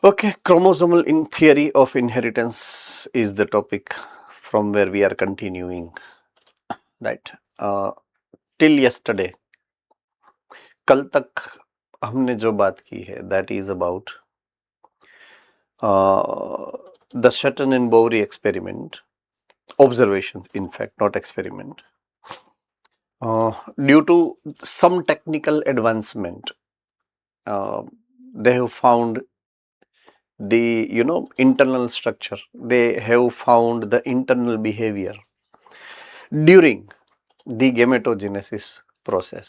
Okay, chromosomal in theory of inheritance is the topic from where we are continuing, right? Till yesterday, कल तक हमने जो बात की है that is about the Sutton and Bowry experiment, observations in fact, not experiment. Due to some technical advancement, they have found the internal structure, they have found the internal behavior during the gametogenesis process.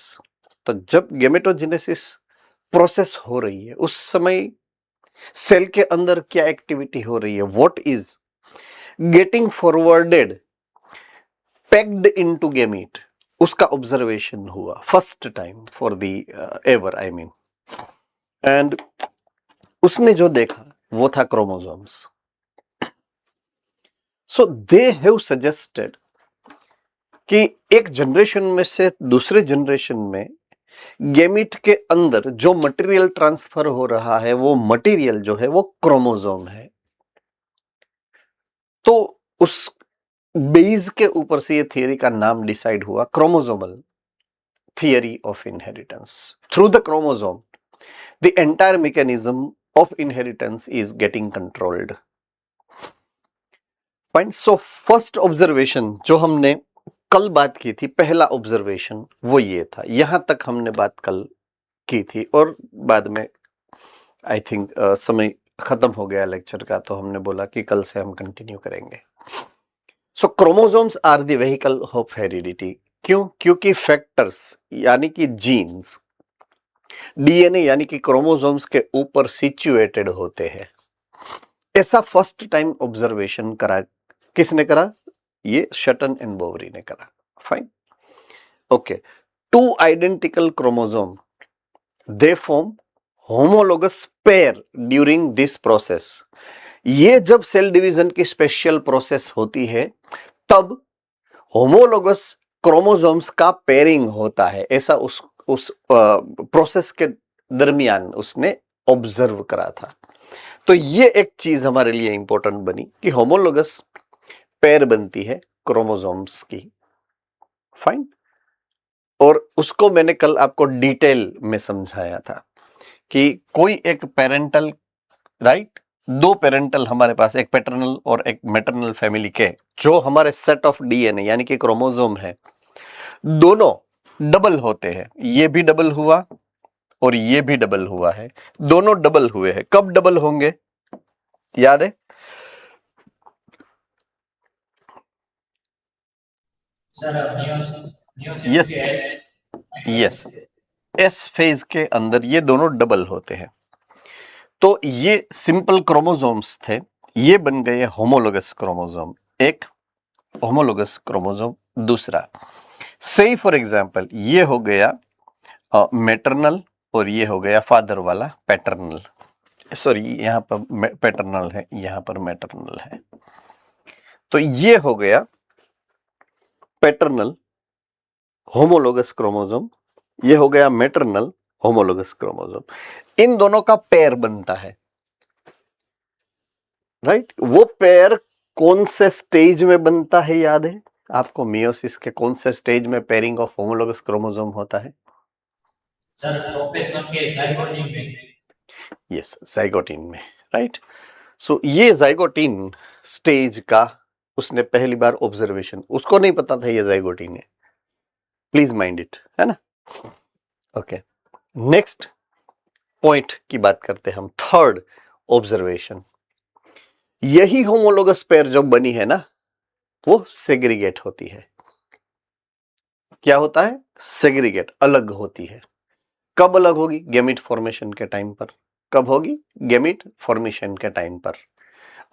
तो जब gametogenesis process हो रही है उस समय cell के अंदर क्या एक्टिविटी हो रही है, what is getting forwarded packed into gamete, उसका ऑब्जर्वेशन हुआ first time for the ever I mean. And उसने जो देखा वो था chromosomes. So they have suggested कि एक जनरेशन में से दूसरे जनरेशन में गैमीट के अंदर जो मटेरियल ट्रांसफर हो रहा है वो मटेरियल जो है वो क्रोमोसोम है। तो उस बेस के ऊपर से ये थियरी का नाम डिसाइड हुआ chromosomal theory of inheritance. Through the chromosome the entire mechanism of inheritance is getting controlled. Fine. So first observation जो हमने कल बात की थी, पहला ऑब्जर्वेशन वो ये था। यहां तक हमने बात कल की थी और बाद में आई थिंक समय खत्म हो गया लेक्चर का, तो हमने बोला कि कल से हम कंटिन्यू करेंगे। So chromosomes are the vehicle of heredity. क्यों? क्योंकि फैक्टर्स यानी कि जीन्स डीएनए यानी कि क्रोमोसोम्स के ऊपर सिचुएटेड होते हैं। ऐसा फर्स्ट टाइम ऑब्जर्वेशन करा, किसने करा? ये शटन एंड बोवरी ने करा। Fine, okay. Two identical chromosome they form homologous pair during this process. ये जब सेल डिवीजन की स्पेशल प्रोसेस होती है तब होमोलोगस क्रोमोसोम्स का पेयरिंग होता है। ऐसा उस प्रोसेस के दरमियान उसने ऑब्जर्व करा था। तो ये एक चीज हमारे लिए इंपॉर्टेंट बनी कि होमोलोगस पेयर बनती है क्रोमोसोम्स की। फाइन। और उसको मैंने कल आपको डिटेल में समझाया था कि कोई एक पेरेंटल, राइट, दो पेरेंटल हमारे पास, एक पैटर्नल और एक मैटरनल फैमिली के जो हमारे सेट ऑफ डीएनए यानी कि क्रोमोसोम है, दोनों डबल होते हैं। ये भी डबल हुआ और ये भी डबल हुआ है, दोनों डबल हुए हैं। कब डबल होंगे याद है? यस, एस फेज के अंदर ये दोनों डबल होते हैं। तो ये सिंपल क्रोमोसोम्स थे, ये बन गए होमोलोगस क्रोमोसोम। एक होमोलोगस क्रोमोसोम, दूसरा से फॉर एग्जांपल ये हो गया मैटरनल और ये हो गया फादर वाला पैटर्नल। सॉरी, यहाँ पर पैटर्नल है, यहाँ पर मैटरनल है। तो ये हो गया पैटर्नल होमोलोगस क्रोमोसोम, ये हो गया मैटरनल होमोलोगस क्रोमोसोम। इन दोनों का पेयर बनता है, राइट। वो पेयर कौन से स्टेज में बनता है याद है आपको? मियोसिस के कौन से स्टेज में पेयरिंग ऑफ होमोलोगस क्रोमोसोम होता है? सर प्रोपेशन के ज़ाइगोटिन में। यस, ज़ाइगोटिन में, राइट। सो ये ज़ाइगोटिन स्टेज का उसने पहली बार ऑब्जर्वेशन, उसको नहीं पता था ये ज़ाइगोटिन है, प्लीज माइंड इट, है ना। ओके, नेक्स्ट पॉइंट की बात करते हैं हम, थर्ड ऑब्जर्वेशन। यही होमोलोगस पेयर जो बनी है ना, वो सेग्रीगेट होती है। क्या होता है? सेग्रीगेट, अलग होती है। कब अलग होगी? गैमीट फॉर्मेशन के टाइम पर। कब होगी? गैमीट फॉर्मेशन के टाइम पर।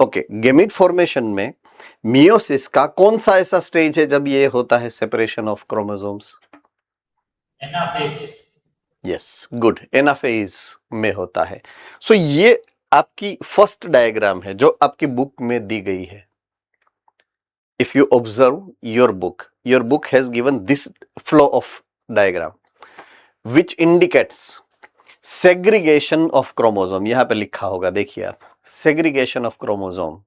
ओके, गैमीट फॉर्मेशन में मियोसिस का कौन सा ऐसा स्टेज है जब ये होता है separation of chromosomes? Anaphase. Yes, good, anaphase में होता है। सो ये आपकी फर्स्ट डायग्राम है जो आपकी बुक में दी गई है। If you observe your book has given this flow of diagram which indicates segregation of chromosome, यहां पे लिखा होगा, देखिए आप, सेग्रीगेशन ऑफ क्रोमोसोम।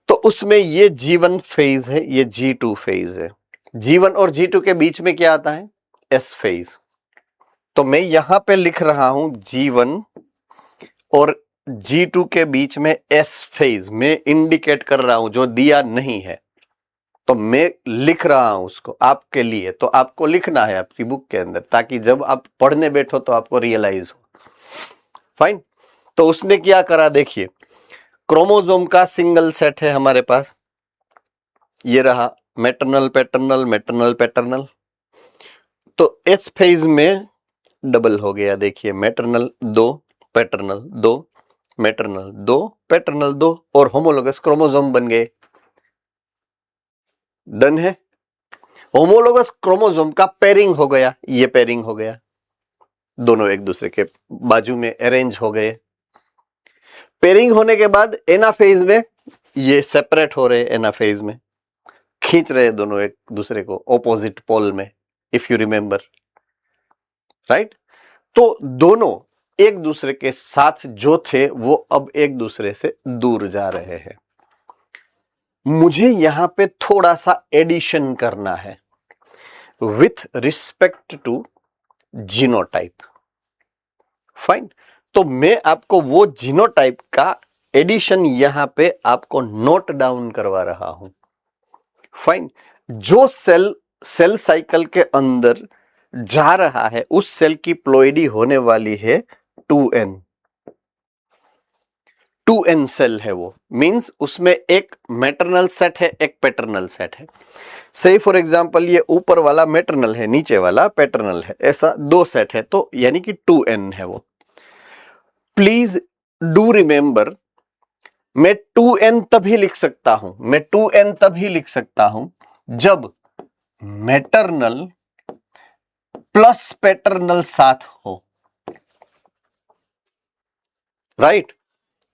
तो उसमें ये G1 फेज है, ये G2 फेज है। G1 और G2 के बीच में क्या आता है? S phase. तो मैं यहां पे लिख रहा हूं G1 और G2 के बीच में S फेज, मैं इंडिकेट कर रहा हूं, जो दिया नहीं है तो मैं लिख रहा हूं उसको आपके लिए। तो आपको लिखना है आपकी बुक के अंदर, ताकि जब आप पढ़ने बैठो तो आपको रियलाइज हो। फाइन। तो उसने क्या करा, देखिए, क्रोमोसोम का सिंगल सेट है हमारे पास, ये रहा मैटरनल पैटर्नल मैटरनल पैटर्नल। तो एस फेज में डबल हो गया, देखिए, मैटरनल 2 पैटर्नल 2 मैटरनल 2 पैटर्नल 2 और होमोलोगस क्रोमोसोम बन गए। डन है। होमोलोगस क्रोमोसोम का पेयरिंग हो गया, ये पेयरिंग हो गया, दोनों एक दूसरे के बाजू में अरेंज हो गए। पेयरिंग होने के बाद एनाफेज में ये सेपरेट हो रहे, एनाफेज में खींच रहे दोनों एक दूसरे को ऑपोजिट पोल में, इफ यू रिमेंबर, राइट। तो दोनों एक दूसरे के साथ जो थे वो अब एक दूसरे से दूर जा रहे हैं। मुझे यहां पे थोड़ा सा एडिशन करना है with respect to genotype. Fine. तो मैं आपको वो जीनोटाइप का एडिशन यहां पे आपको नोट डाउन करवा रहा हूं। फाइन। जो सेल साइकिल के अंदर जा रहा है उस सेल की प्लोइडी होने वाली है 2n। 2n सेल है वो, मींस उसमें एक मैटरनल सेट है, एक पैटर्नल सेट है। से फॉर एग्जांपल ये ऊपर वाला मैटरनल है, नीचे वाला पैटर्नल है, ऐसा 2 सेट है, तो यानी कि 2n है वो। प्लीज डू रिमेंबर, मैं 2n तभी लिख सकता हूं, मैं 2n तभी लिख सकता हूं जब मैटरनल प्लस पैटर्नल साथ हो, राइट।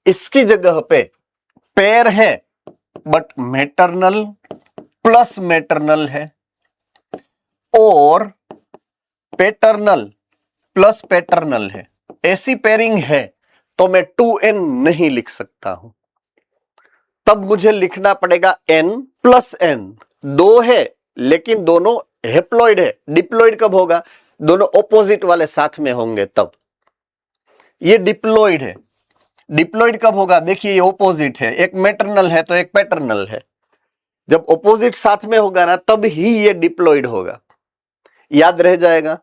इसकी जगह पे पेयर है बट मैटरनल प्लस मैटरनल है, और पैटर्नल प्लस पैटर्नल है, ऐसी पेयरिंग है, तो मैं 2n नहीं लिख सकता हूं। तब मुझे लिखना पड़ेगा n प्लस n। 2 है लेकिन दोनों हेप्लॉइड है। डिप्लॉइड कब होगा? दोनों ऑपोजिट वाले साथ में होंगे तब। ये डिप्लॉइड है। डिप्लॉइड कब होगा? देखिए ये ऑपोजिट है, एक मैटरनल है तो एक पैटर्नल है। जब ऑपोजिट साथ में होगा ना तब ही ये डिप्लॉइड होगा। याद रह जाएगा,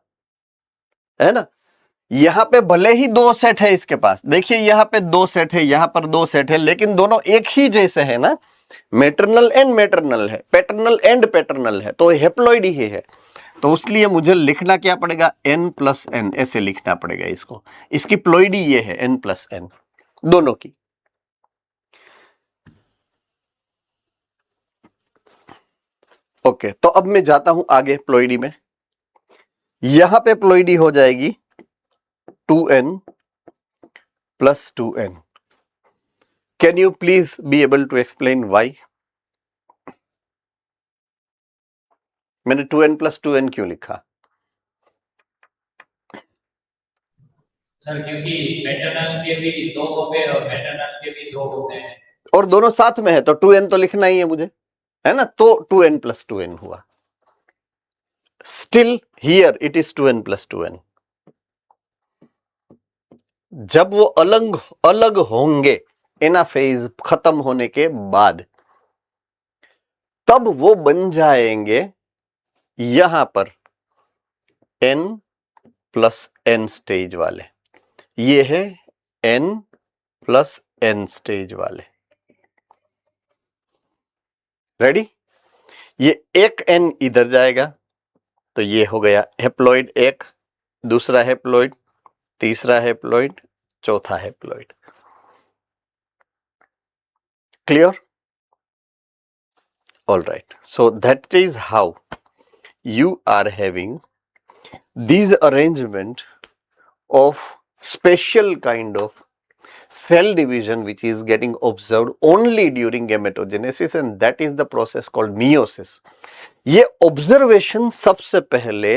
है ना। यहां पे भले ही 2 सेट है इसके पास, देखिए यहां पे 2 सेट है, यहां पर 2 सेट है, लेकिन दोनों एक ही जैसे है ना। मैटरनल एंड मैटरनल है, पैटर्नल एंड पैटर्नल है, तो हेप्लॉइड ही है। तो उसलिए मुझे लिखना क्या पड़ेगा? n प्लस n, ऐसे लिखना पड़ेगा इसको। इसकी प्लॉइडी ये है n प्लस n दोनों की। ओके, तो अब मैं जाता हूं आगे प्लॉइडी में। यहां पे प्लॉइडी हो जाएगी 2n plus 2n। Can you please be able to explain why? मैंने 2n प्लस 2n क्यों लिखा? सर क्योंकि मैटरनल के भी 2 होते और मैटरनल के भी 2 होते हैं, और दोनों साथ में है तो 2n तो लिखना ही है मुझे, है ना। तो 2n प्लस 2n हुआ। Still here it is 2n plus 2n। जब वो अलग अलग होंगे एनाफेज खत्म होने के बाद, तब वो बन जाएंगे यहां पर n प्लस n स्टेज वाले। ये है n प्लस n स्टेज वाले। रेडी? ये एक n इधर जाएगा तो ये हो गया हेप्लॉइड 1, दूसरा हेप्लॉइड, तीसरा हेप्लॉइड, चौथा haploid. Clear? All right. So that is how you are having these arrangement of special kind of cell division which is getting observed only during gametogenesis, and that is the process called meiosis. ये observation सबसे पहले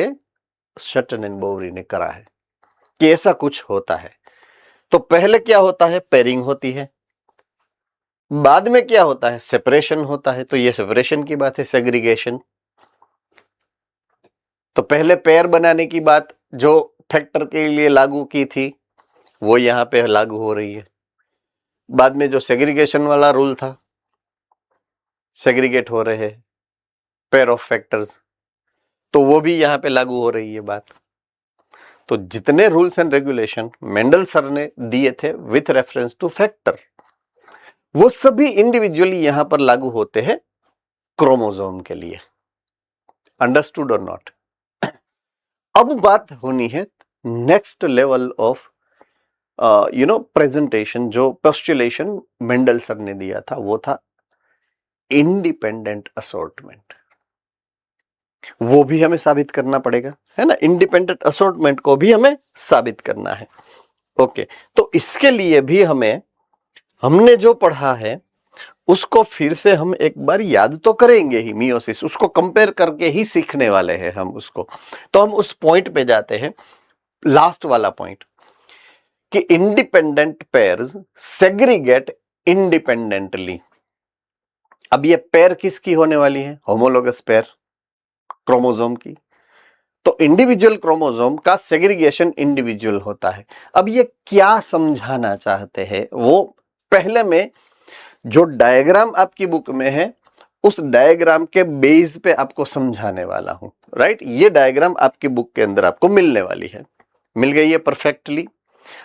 शटन and Boveri ने करा है कि ऐसा कुछ होता है। तो पहले क्या होता है? पेयरिंग होती है, बाद में क्या होता है? सेपरेशन होता है। तो ये सेपरेशन की बात है, सेग्रीगेशन। तो पहले पेयर बनाने की बात जो फैक्टर के लिए लागू की थी वो यहां पे लागू हो रही है। बाद में जो सेग्रीगेशन वाला रूल था, सेग्रीगेट हो रहे हैं पेयर ऑफ फैक्टर्स, तो वो भी यहां पे लागू हो रही है बात। तो जितने rules and regulation Mendel sir ने दिए थे विथ रेफरेंस टू फैक्टर, वो सभी इंडिविजुअली यहां पर लागू होते हैं क्रोमोसोम के लिए। अंडरस्टूड और नॉट? अब बात होनी है नेक्स्ट लेवल ऑफ प्रेजेंटेशन। जो पोस्टुलेशन मेंडल सर ने दिया था वो था इंडिपेंडेंट असॉर्टमेंट। वो भी हमें साबित करना पड़ेगा, है ना? इंडिपेंडेंट असॉर्टमेंट को भी हमें साबित करना है। ओके, तो इसके लिए भी हमने जो पढ़ा है उसको फिर से हम एक बार याद तो करेंगे ही। मियोसिस उसको कंपेयर करके ही सीखने वाले हैं हम उसको। तो हम उस पॉइंट पे जाते हैं, लास्ट वाला पॉइंट, कि इंडिपेंडेंट पेयर्स सेग्रीगेट इंडिपेंडेंटली। अब ये पेयर किसकी होने वाली है? होमोलोगस पेयर, क्रोमोसोम की। तो इंडिविजुअल क्रोमोसोम का सेग्रीगेशन इंडिविजुअल होता है। अब ये क्या समझाना चाहते हैं वो पहले में जो डायग्राम आपकी बुक में है उस डायग्राम के बेस पे आपको समझाने वाला हूं। राइट, ये डायग्राम आपकी बुक के अंदर आपको मिलने वाली है। मिल गई है परफेक्टली।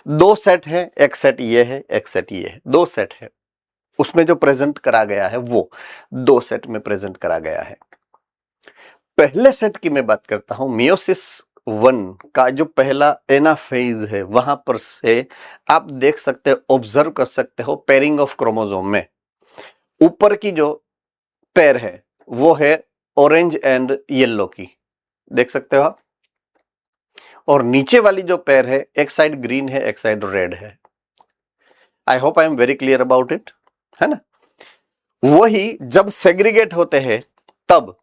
दो सेट है, एक सेट ये है, एक सेट ये है, दो सेट है। उसमें जो प्रेजेंट करा गया है वो दो सेट में प्रेजेंट करा गया है। पहले सेट की मैं बात करता हूं, मियोसिस 1 का जो पहला एनाफेज है, वहां पर से आप देख सकते हो, ऑब्जर्व कर सकते हो पेयरिंग ऑफ क्रोमोसोम में ऊपर की जो पेयर है वो है ऑरेंज एंड येलो की, देख सकते हो आप। और नीचे वाली जो पेयर है, एक साइड ग्रीन है, एक साइड रेड है। आई hope I am very clear about it, है ना? वही जब सेग्रीगेट होते हैं तब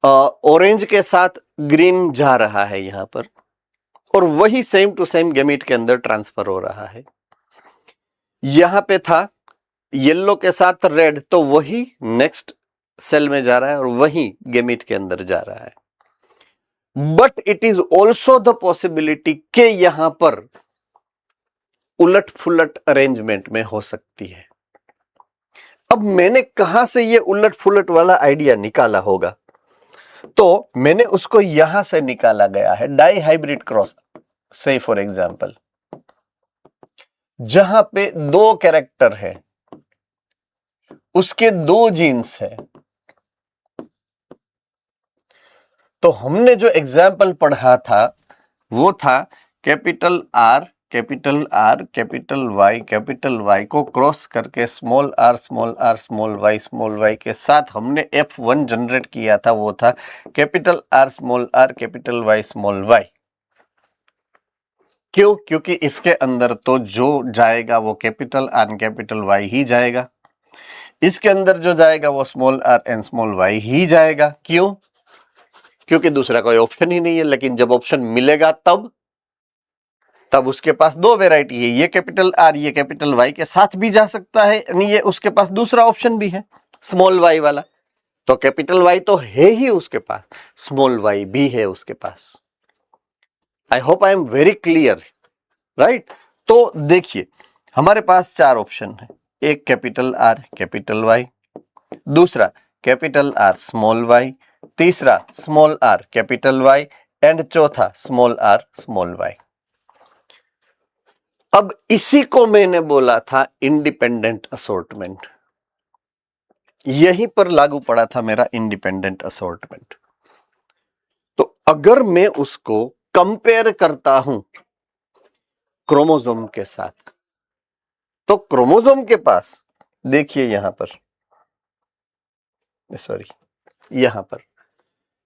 ऑरेंज के साथ ग्रीन जा रहा है यहां पर, और वही सेम टू सेम गैमीट के अंदर ट्रांसफर हो रहा है। यहां पे था येलो के साथ रेड, तो वही नेक्स्ट सेल में जा रहा है और वही गैमीट के अंदर जा रहा है। But it is also the possibility के यहां पर उलट फुलट अरेंजमेंट में हो सकती है। अब मैंने कहां से ये उलट फुलट वाला आइडिया निकाला होगा? तो मैंने उसको यहां से निकाला गया है, डाई हाइब्रिड क्रॉस से फॉर एग्जाम्पल, जहां पे दो कैरेक्टर है, उसके दो जीन्स है। तो हमने जो एग्जाम्पल पढ़ा था वो था capital R capital R capital Y को क्रॉस करके स्मॉल आर स्मॉल वाई के साथ हमने F1 जनरेट किया था। वो था capital R capital Y small Y. क्यों? क्योंकि इसके अंदर तो जो जाएगा वो कैपिटल आर कैपिटल वाई ही जाएगा, इसके अंदर जो जाएगा वो small R and small Y ही जाएगा। क्यों? क्योंकि दूसरा कोई ऑप्शन ही नहीं है। लेकिन जब ऑप्शन मिलेगा तब उसके पास दो वेराइटी है, ये कैपिटल आर ये कैपिटल वाई के साथ भी जा सकता है, यानी ये उसके पास दूसरा ऑप्शन भी है स्मॉल वाई वाला। तो कैपिटल वाई तो है ही उसके पास, स्मॉल वाई भी है उसके पास। I hope I am very clear, right? तो देखिए हमारे पास चार ऑप्शन है, एक कैपिटल आर कैपिटल वाई, दूसरा कैपिटल आर स्मॉल वाई, तीसरा small R capital Y and चौथा स्मॉल आर स्मॉल वाई। अब इसी को मैंने बोला था इंडिपेंडेंट असॉर्टमेंट। यहीं पर लागू पड़ा था मेरा इंडिपेंडेंट असॉर्टमेंट। तो अगर मैं उसको कंपेयर करता हूं क्रोमोसोम के साथ, तो क्रोमोसोम के पास देखिए यहां पर, सॉरी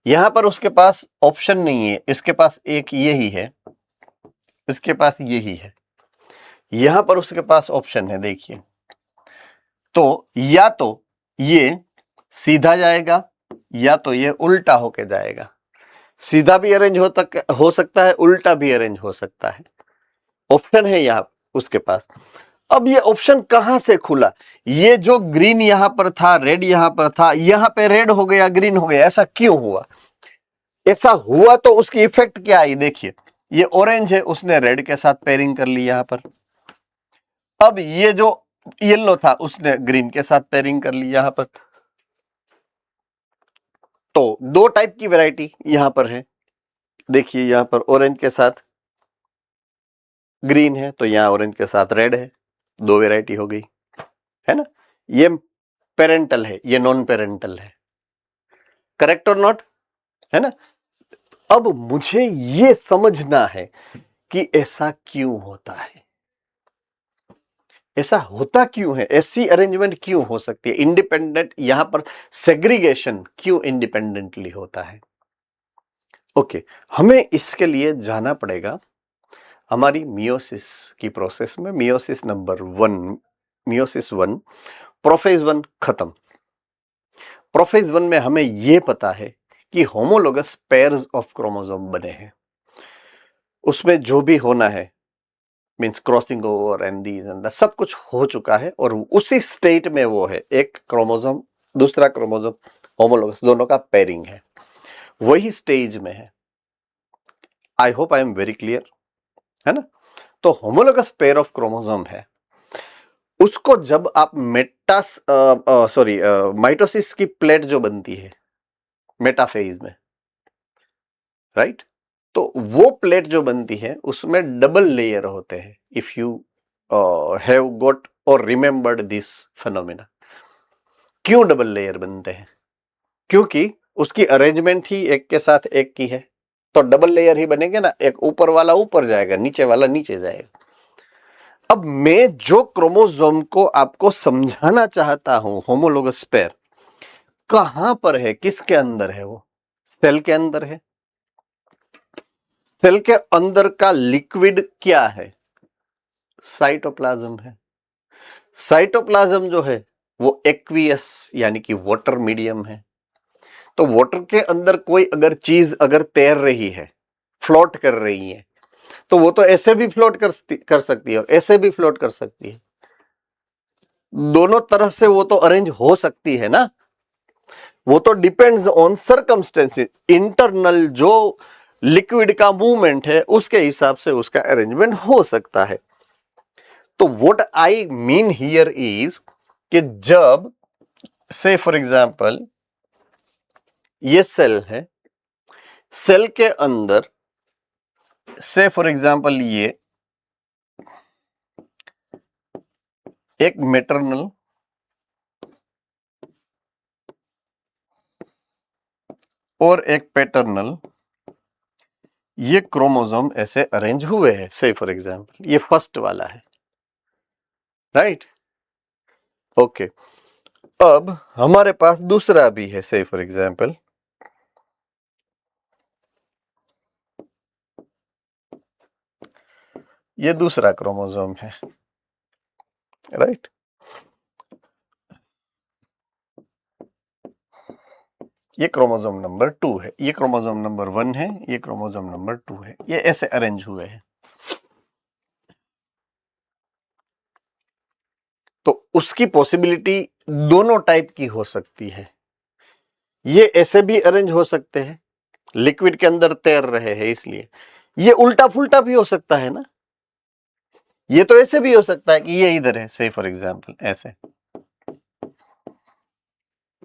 यहां पर उसके पास ऑप्शन नहीं है, इसके पास एक यही है, इसके पास यही है, यहां पर उसके पास ऑप्शन है। देखिए, तो या ये सीधा जाएगा या तो ये उल्टा होके जाएगा। सीधा भी अरेंज हो सकता है, उल्टा भी अरेंज हो सकता है। ऑप्शन है यहां उसके पास। अब ये ऑप्शन कहां से खुला? ये जो ग्रीन यहां पर था, रेड यहां पर था, यहां पे रेड हो गया, ग्रीन हो गया, ऐसा क्यों हुआ? ऐसा हुआ तो उसकी इफेक्ट क्या आई? देखिए, ये ऑरेंज है, उसने रेड के साथ पेयरिंग कर ली यहां पर। अब ये जो येलो था, उसने ग्रीन के साथ पेयरिंग कर ली यहां पर। तो दो टाइप की वैरायटी यहां पर है। देखिए, यहां पर ऑरेंज के साथ ग्रीन है, तो यहां ऑरेंज के साथ रेड है, दो वैरायटी हो गई, है ना? ये पेरेंटल है, ये नॉन पेरेंटल है। करेक्ट और नॉट? है ना? अब मुझे ये समझना है कि ऐसा क्यों होता है, ऐसा होता क्यों है, ऐसी अरेंजमेंट क्यों हो सकती है, इंडिपेंडेंट यहां पर सेग्रीगेशन क्यों इंडिपेंडेंटली होता है। ओके, हमें इसके लिए जाना पड़ेगा हमारी मियोसिस की प्रोसेस में। मियोसिस नंबर 1, मियोसिस 1, प्रोफेज 1 खत्म। प्रोफेज 1 में हमें यह पता है कि होमोलोगस पेयर्स ऑफ क्रोमोसोम बने हैं। उसमें जो भी होना है, means crossing over and these and that, सब कुछ हो चुका है और उसी स्टेट में वो है, एक क्रोमोसोम दूसरा क्रोमोसोम होमोलोगस, दोनों का पेयरिंग है, वही स्टेज में है। आई hope I am very clear, है ना? तो होमोलोगस पेयर ऑफ क्रोमोसोम है, उसको जब आप माइटोसिस की प्लेट जो बनती है मेटाफेज में, राइट? तो वो प्लेट जो बनती है उसमें डबल लेयर होते हैं। इफ यू हैव गॉट और रिमेंबर्ड दिस फिनोमेना, क्यों डबल लेयर बनते हैं? क्योंकि उसकी अरेंजमेंट ही एक के साथ एक की है, तो डबल लेयर ही बनेंगे ना, एक ऊपर वाला ऊपर जाएगा, नीचे वाला नीचे जाएगा। अब मैं जो क्रोमोसोम को आपको समझाना चाहता हूं, होमोलोगस पेयर कहां पर है, किसके अंदर है? वो सेल के अंदर है। सेल के अंदर का लिक्विड क्या है? साइटोप्लाज्म है। साइटोप्लाज्म जो है वो एक्वियस यानी कि वाटर मीडियम है। तो वाटर के अंदर कोई अगर चीज अगर तैर रही है, फ्लोट कर रही है, तो वो तो ऐसे भी फ्लोट कर सकती है और ऐसे भी फ्लोट कर सकती है, दोनों तरह से वो तो अरेंज हो सकती है ना। वो तो डिपेंड्स ऑन सर्कमस्टेंसेस, इंटरनल जो लिक्विड का मूवमेंट है उसके हिसाब से उसका अरेंजमेंट हो सकता है। तो what I mean here is कि जब से फॉर एग्जांपल ये सेल है, सेल के अंदर से फॉर एग्जांपल ये एक मैटरनल और एक पैटर्नल, ये क्रोमोसोम ऐसे अरेंज हुए हैं। से फॉर एग्जांपल ये फर्स्ट वाला है, राइट? ओके, अब हमारे पास दूसरा भी है। से फॉर एग्जांपल ये दूसरा क्रोमोसोम है, राइट? ये क्रोमोसोम नंबर 2 है, ये क्रोमोसोम नंबर 1 है, ये क्रोमोसोम नंबर 2 है, ये ऐसे अरेंज हुए हैं। तो उसकी पॉसिबिलिटी दोनों टाइप की हो सकती है। ये ऐसे भी अरेंज हो सकते हैं, लिक्विड के अंदर तैर रहे हैं इसलिए। ये उल्टा फुल्टा भी हो सकता है ना, ये तो ऐसे भी हो सकता है कि ये इधर है, से फॉर एग्जांपल ऐसे,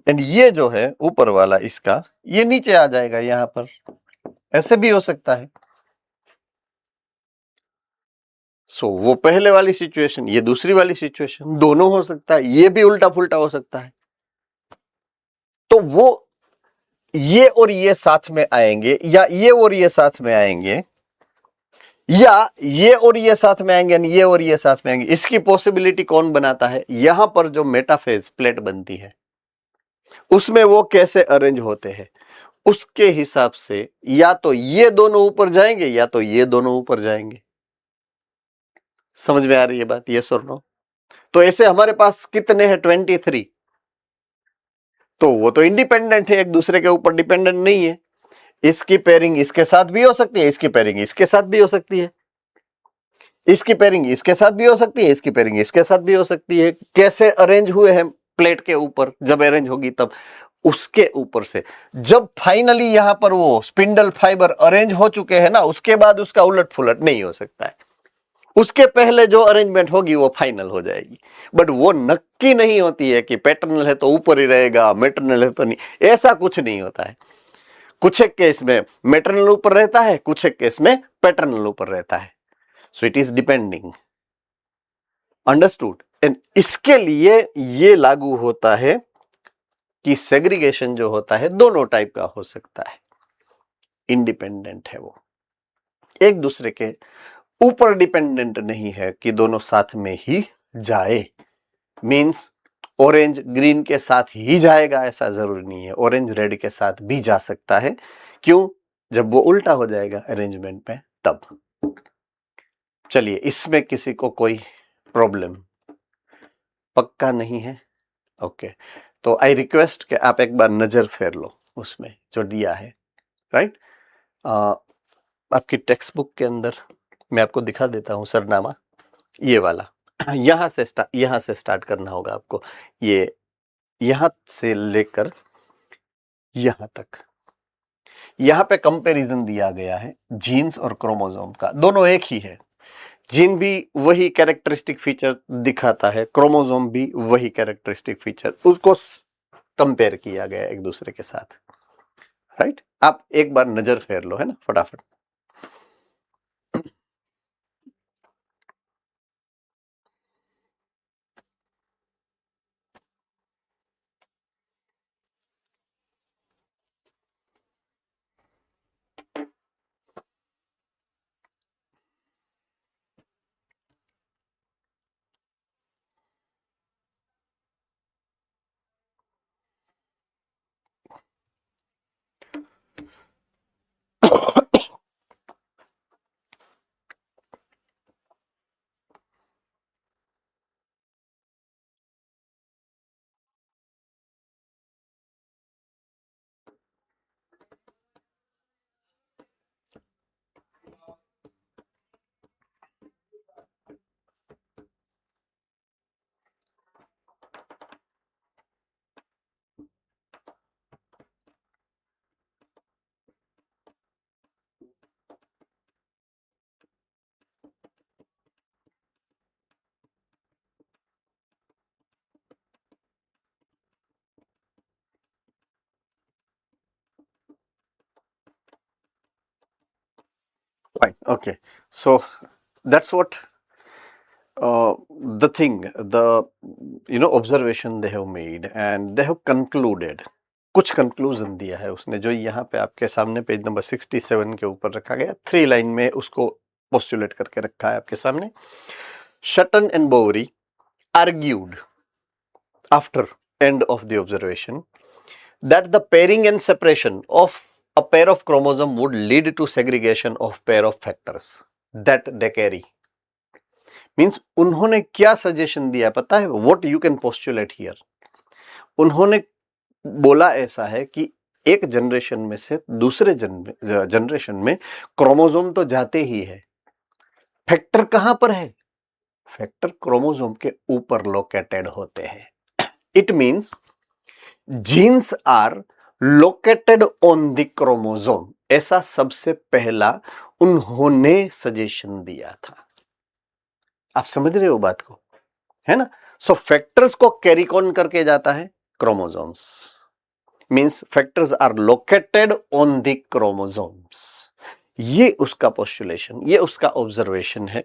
एंड ये जो है ऊपर वाला इसका ये नीचे आ जाएगा यहां पर, ऐसे भी हो सकता है। सो वो पहले वाली सिचुएशन, ये दूसरी वाली सिचुएशन, दोनों हो सकता है, ये भी उल्टा फुल्टा हो सकता है। तो वो ये और ये साथ में आएंगे या ये और ये साथ में आएंगे, या ये और ये साथ में आएंगे, ये और ये साथ में आएंगे, इसकी पॉसिबिलिटी कौन बनाता है? यहां पर जो मेटाफेज प्लेट बनती है उसमें वो कैसे अरेंज होते हैं, उसके हिसाब से या तो ये दोनों ऊपर जाएंगे या तो ये दोनों ऊपर जाएंगे। समझ में आ रही है बात? यस और नो? तो ऐसे हमारे पास कितने हैं? 23। तो वो तो इंडिपेंडेंट है, एक दूसरे के ऊपर डिपेंडेंट नहीं है। इसकी पेयरिंग इसके साथ भी हो सकती है, इसकी पेयरिंग इसके साथ भी हो सकती है, इसकी पेयरिंग इसके साथ भी हो सकती है, इसकी पेयरिंग इसके साथ भी हो सकती है। कैसे अरेंज हुए हैं प्लेट के ऊपर, जब अरेंज होगी तब उसके ऊपर से जब फाइनली यहां पर वो स्पिंडल फाइबर अरेंज हो चुके हैं ना, उसके बाद उसका उलट फुलट नहीं हो सकता है। उसके पहले जो अरेंजमेंट होगी वो फाइनल हो जाएगी, बट वो नक्की नहीं होती है कि पैटर्नल है तो ऊपर ही रहेगा, मैटरनल है तो नहीं, ऐसा कुछ नहीं होता है। कुछ एक केस में मैटरनल ऊपर रहता है, कुछ एक केस में पैटर्नल ऊपर रहता है। So it is depending, understood. And इसके लिए ये लागू होता है कि सेग्रीगेशन जो होता है दोनों टाइप का हो सकता है, इंडिपेंडेंट है, वो एक दूसरे के ऊपर डिपेंडेंट नहीं है कि दोनों साथ में ही जाए। मींस ऑरेंज ग्रीन के साथ ही जाएगा ऐसा जरूरी नहीं है, ऑरेंज रेड के साथ भी जा सकता है। क्यों? जब वो उल्टा हो जाएगा अरेंजमेंट में तब। चलिए, इसमें किसी को कोई प्रॉब्लम पक्का नहीं है? ओके, तो आई रिक्वेस्ट कि आप एक बार नजर फेर लो उसमें जो दिया है, राइट। आपकी टेक्स्ट बुक के अंदर मैं आपको दिखा देता हूं सरनामा, ये वाला यहां से स्टार्ट करना होगा आपको। ये यहां से लेकर यहां तक, यहां पे कंपैरिजन दिया गया है जीन्स और क्रोमोसोम का, दोनों एक ही है। जीन भी वही कैरेक्टरिस्टिक फीचर दिखाता है, क्रोमोसोम भी वही कैरेक्टरिस्टिक फीचर, उसको कंपेयर किया गया एक दूसरे के साथ, राइट। आप एक बार नजर फेर लो, है ना, फटाफट। Fine. Okay. So that's what the thing, the observation they have made and they have concluded. कुछ कंक्लूजन दिया है उसने, जो यहाँ पे आपके सामने पेज नंबर 67 के ऊपर रखा गया, 3 लाइन में उसको पोस्टुलेट करके रखा है आपके सामने। Sutton and Boveri argued after end of the observation that the pairing and separation of a pair of chromosome would lead to segregation of pair of factors that they carry. Means उन्होंने क्या suggestion दिया पता है? What you can postulate here, उन्होंने बोला ऐसा है कि एक जनरेशन में से दूसरे जनरेशन में क्रोमोसोम तो जाते ही है, फैक्टर कहां पर है? फैक्टर क्रोमोसोम के ऊपर लोकेटेड होते हैं। It means genes are located on the chromosome, ऐसा सबसे पहला उन्होंने सजेशन दिया था। आप समझ रहे हो बात को, है ना। सो फैक्टर्स को कैरी कौन करके जाता है? Chromosomes. Means factors are located on the chromosomes, ये उसका पोस्टुलेशन, ये उसका ऑब्जर्वेशन है।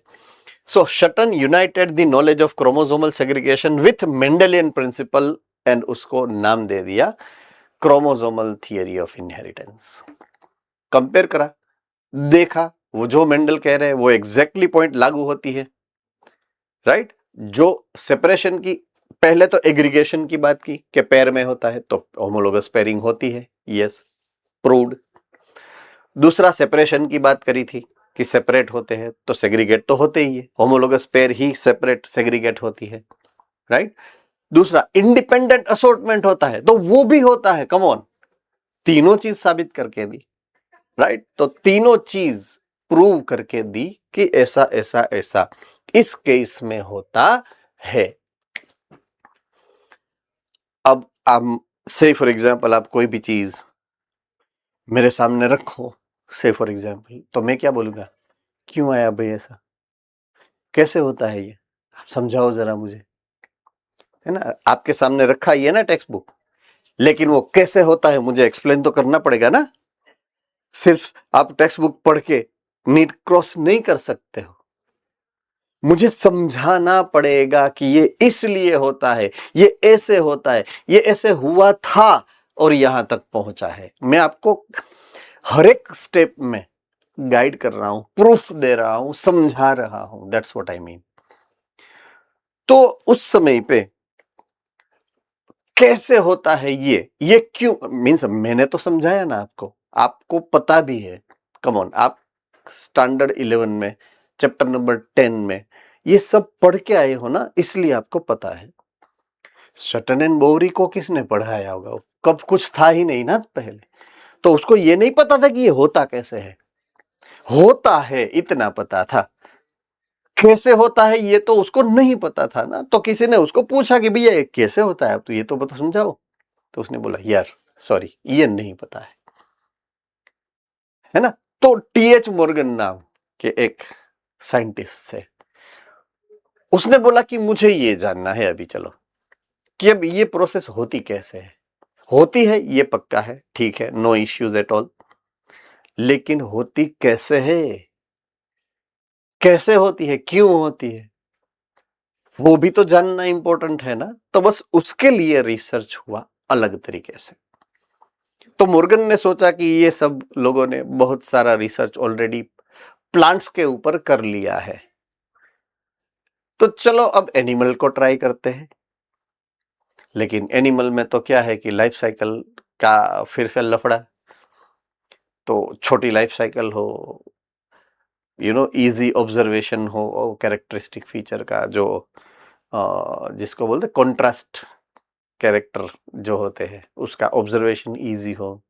So Sutton united the knowledge of chromosomal segregation with Mendelian principle and उसको नाम दे दिया chromosomal theory of inheritance. Compare करा, देखा वो जो मेंडल कह रहे हैं वो एग्जैक्टली पॉइंट लागू होती है, राइट। जो सेपरेशन की, पहले तो एग्रीगेशन की बात की कि पेयर में होता है तो होमोलोगस पेयरिंग होती है, यस, प्रूव्ड। दूसरा सेपरेशन की बात करी थी कि सेपरेट होते हैं तो सेग्रीगेट तो होते ही है, होमोलोगस पेयर ही सेपरेट सेग्रीगेट होती है, राइट। दूसरा इंडिपेंडेंट असोर्टमेंट होता है तो वो भी होता है, कम ऑन, तीनों चीज साबित करके भी, राइट। तो तीनों चीज प्रूव करके दी कि ऐसा ऐसा ऐसा इस केस में होता है। अब आप से फॉर एग्जाम्पल आप कोई भी चीज मेरे सामने रखो, से फॉर एग्जाम्पल, तो मैं क्या बोलूंगा, क्यों आया भाई ऐसा, कैसे होता है ये, आप समझाओ जरा मुझे, है ना। आपके सामने रखा ही है ना टेक्स्ट बुक, लेकिन वो कैसे होता है मुझे एक्सप्लेन तो करना पड़ेगा ना। सिर्फ आप टेक्स्ट बुक पढ़ के नीट क्रॉस नहीं कर सकते हो, मुझे समझाना पड़ेगा कि ये इसलिए होता है, ये ऐसे होता है, ये ऐसे हुआ था और यहां तक पहुंचा है। मैं आपको हर एक स्टेप में गाइड कर रहा हूं, प्रूफ दे रहा हूं, समझा रहा हूं, दैट्स व्हाट आई मीन। तो उस समय पे कैसे होता है ये क्यों मीन्स मैंने तो समझाया ना आपको, आपको पता भी है। कम ऑन, आप स्टैंडर्ड 11 में चैप्टर नंबर 10 में ये सब पढ़ के आए हो ना, इसलिए आपको पता है। शटन एंड बोवरी को किसने पढ़ाया होगा, कब कुछ था ही नहीं ना पहले, तो उसको ये नहीं पता था कि ये होता कैसे है। होता है इतना पता था, कैसे होता है ये तो उसको नहीं पता था ना। तो किसी ने उसको पूछा कि भैया ये कैसे होता है, आप तो ये तो बता समझाओ। तो उसने बोला यार सॉरी ये नहीं पता है ना। तो टीएच मॉर्गन नाम के एक साइंटिस्ट थे, उसने बोला कि मुझे ये जानना है अभी, चलो कि अब ये प्रोसेस होती कैसे है। होती है ये पक्का है, ठीक है, नो इश्यूज एट ऑल, लेकिन होती कैसे है, कैसे होती है, क्यों होती है, वो भी तो जानना इंपॉर्टेंट है ना। तो बस उसके लिए रिसर्च हुआ अलग तरीके से। तो मॉर्गन ने सोचा कि ये सब लोगों ने बहुत सारा रिसर्च ऑलरेडी प्लांट्स के ऊपर कर लिया है, तो चलो अब एनिमल को ट्राई करते हैं। लेकिन एनिमल में तो क्या है कि लाइफ साइकिल का फिर से लफड़ा, तो छोटी लाइफ साइकिल हो, इजी ऑब्जर्वेशन हो, कैरेक्टरिस्टिक फीचर का जो जिसको बोलते कॉन्ट्रास्ट कैरेक्टर जो होते हैं उसका ऑब्जर्वेशन इजी हो,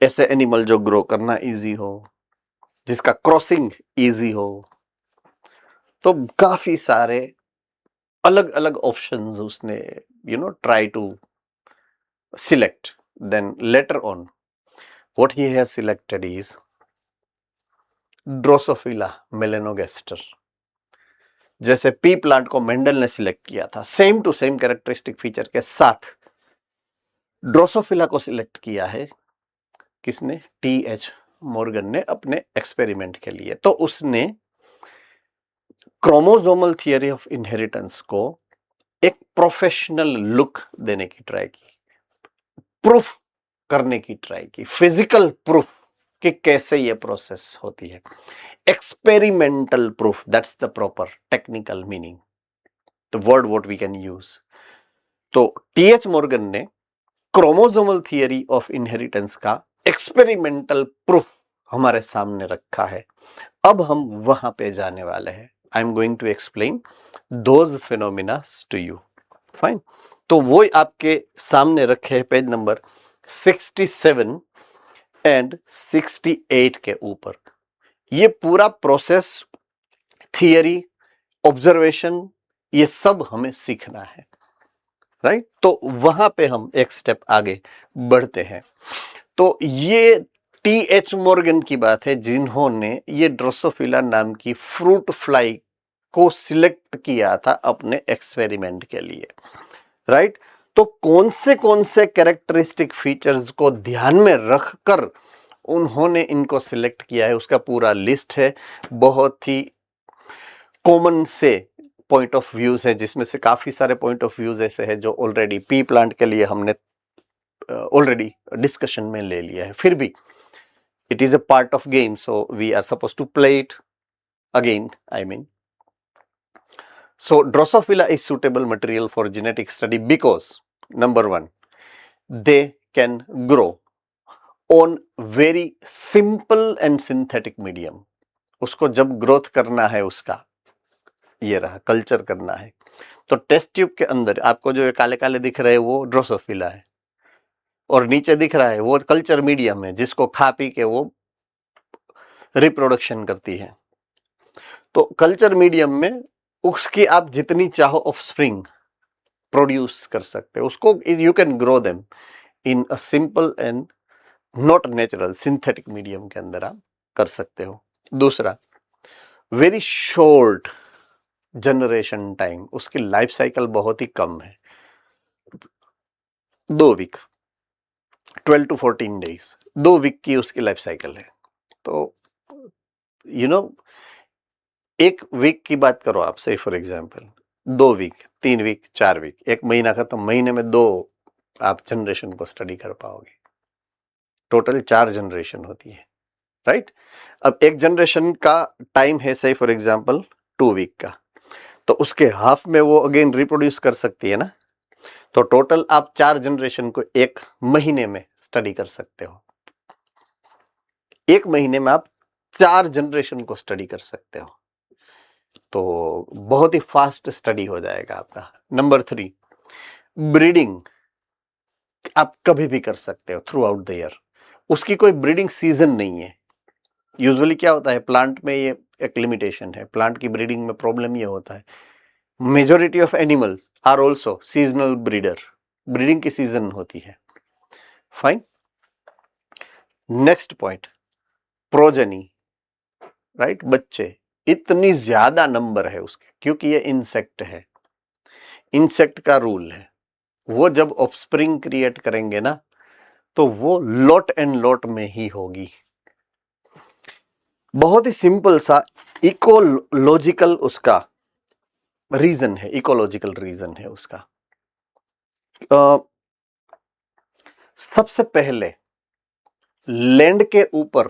ऐसे एनिमल जो ग्रो करना इजी हो, जिसका क्रॉसिंग इजी हो। तो काफी सारे अलग अलग ऑप्शंस उसने try to select. Then later on what he has selected is drosophila melanogaster. जैसे पी प्लांट को मेंडल ने सिलेक्ट किया था same to same characteristic feature के साथ, ड्रोसोफिला को सिलेक्ट किया है किसने, टीएच मॉर्गन ने अपने एक्सपेरिमेंट के लिए। तो उसने क्रोमोसोमल थियरी ऑफ इनहेरिटेंस को एक प्रोफेशनल लुक देने की ट्राई की, प्रूफ करने की ट्राई की, फिजिकल प्रूफ कि कैसे ये प्रोसेस होती है, experimental proof, that's the proper technical meaning, the word what we can use. तो टीएच मॉर्गन ने क्रोमोसोमल थियरी ऑफ इनहेरिटेंस का एक्सपेरिमेंटल प्रूफ हमारे सामने रखा है। अब हम वहां पे जाने वाले हैं। I am going to explain those phenomena to you, fine. तो वो आपके सामने रखे हैं पेज नंबर 67 एंड 68 के ऊपर। ये पूरा प्रोसेस, थियरी, ऑब्जर्वेशन, ये सब हमें सीखना है, राइट। तो वहां पे हम एक स्टेप आगे बढ़ते हैं। तो ये टीएच मॉर्गन की बात है जिन्होंने ये ड्रोसोफिला नाम की फ्रूट फ्लाई को सिलेक्ट किया था अपने एक्सपेरिमेंट के लिए, राइट। तो कौन से कैरेक्टरिस्टिक फीचर्स को ध्यान में रखकर उन्होंने इनको सिलेक्ट किया है उसका पूरा लिस्ट है। बहुत ही कॉमन से पॉइंट ऑफ व्यूज है, जिसमें से काफी सारे पॉइंट ऑफ व्यूज ऐसे हैं जो ऑलरेडी पी प्लांट के लिए हमने ऑलरेडी डिस्कशन में ले लिया है। फिर भी it is a part of game, so we are supposed to play it again, I mean. So Drosophila is suitable material for genetic study because number one, they can grow on very simple and synthetic medium. उसको जब growth करना है, उसका ये रहा culture करना है, तो टेस्ट ट्यूब के अंदर आपको जो काले काले दिख रहे हैं वो ड्रोसोफिला है, और नीचे दिख रहा है वो कल्चर मीडियम है जिसको खा पी के वो रिप्रोडक्शन करती है। तो कल्चर मीडियम में उसकी आप जितनी चाहो ऑफस्प्रिंग प्रोड्यूस कर सकते हो, उसको you can grow them in a simple and not natural synthetic medium के अंदर आप कर सकते हो। दूसरा, वेरी शॉर्ट जनरेशन टाइम, उसकी लाइफ साइकिल बहुत ही कम है, 2 वीक, 12 to 14 डेज, 2 वीक की उसकी लाइफ साइकिल है। तो यू नो, 1 वीक की बात करो आप, से for example 2 week, 3 week, 4 week, 1 महीना खत्म, महीने में 2 आप जनरेशन को स्टडी कर पाओगे। टोटल 4 जनरेशन होती है, राइट? अब एक जनरेशन का टाइम है से फॉर एग्जांपल 2 वीक का, तो उसके हाफ में वो अगेन रिप्रोड्यूस कर सकती है ना। तो टोटल आप 4 जनरेशन को 1 महीने में स्टडी कर सकते हो। 1 महीने में आप 4 जनरेशन को स्टडी कर सकते हो, तो बहुत ही फास्ट स्टडी हो जाएगा आपका। नंबर 3, ब्रीडिंग आप कभी भी कर सकते हो थ्रू आउट द ईयर, उसकी कोई ब्रीडिंग सीजन नहीं है। यूजुअली क्या होता है, प्लांट में ये एक लिमिटेशन है, प्लांट की ब्रीडिंग में प्रॉब्लम ये होता है, majority of animals are also seasonal breeder, breeding की सीजन होती है। Fine. Next point, progeny, right? बच्चे, इतनी ज्यादा नंबर है उसके, क्योंकि ये इंसेक्ट है। इंसेक्ट का रूल है, वो जब ऑफस्प्रिंग क्रिएट करेंगे ना, तो वो लॉट एंड लॉट में ही होगी। बहुत ही सिंपल सा इकोलॉजिकल उसका रीजन है, इकोलॉजिकल रीजन है उसका। सबसे पहले लैंड के ऊपर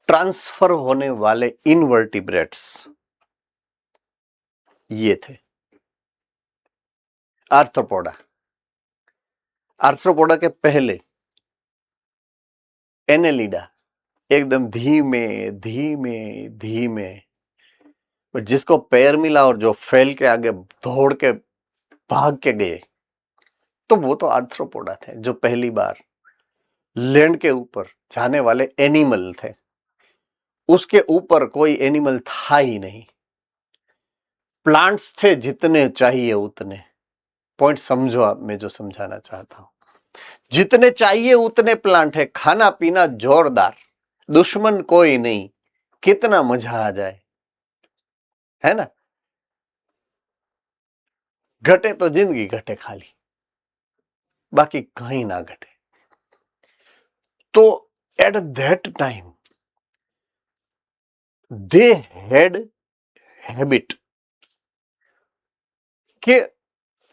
ट्रांसफर होने वाले इनवर्टिब्रेट्स ये थे, आर्थ्रोपोडा। आर्थ्रोपोडा के पहले एनेलिडा, एकदम धीमे धीमे धीमे, जिसको पैर मिला और जो फैल के आगे दौड़ के भाग के गए, तो वो तो आर्थ्रोपोडा थे जो पहली बार लैंड के ऊपर जाने वाले एनिमल थे। उसके ऊपर कोई एनिमल था ही नहीं, प्लांट्स थे जितने चाहिए उतने। पॉइंट समझो आप, मैं जो समझाना चाहता हूं, जितने चाहिए उतने प्लांट है, खाना पीना जोरदार, दुश्मन कोई नहीं, कितना मजा आ जाए, है ना? घटे तो जिंदगी घटे खाली, बाकी कहीं ना घटे। तो at that time they had habit कि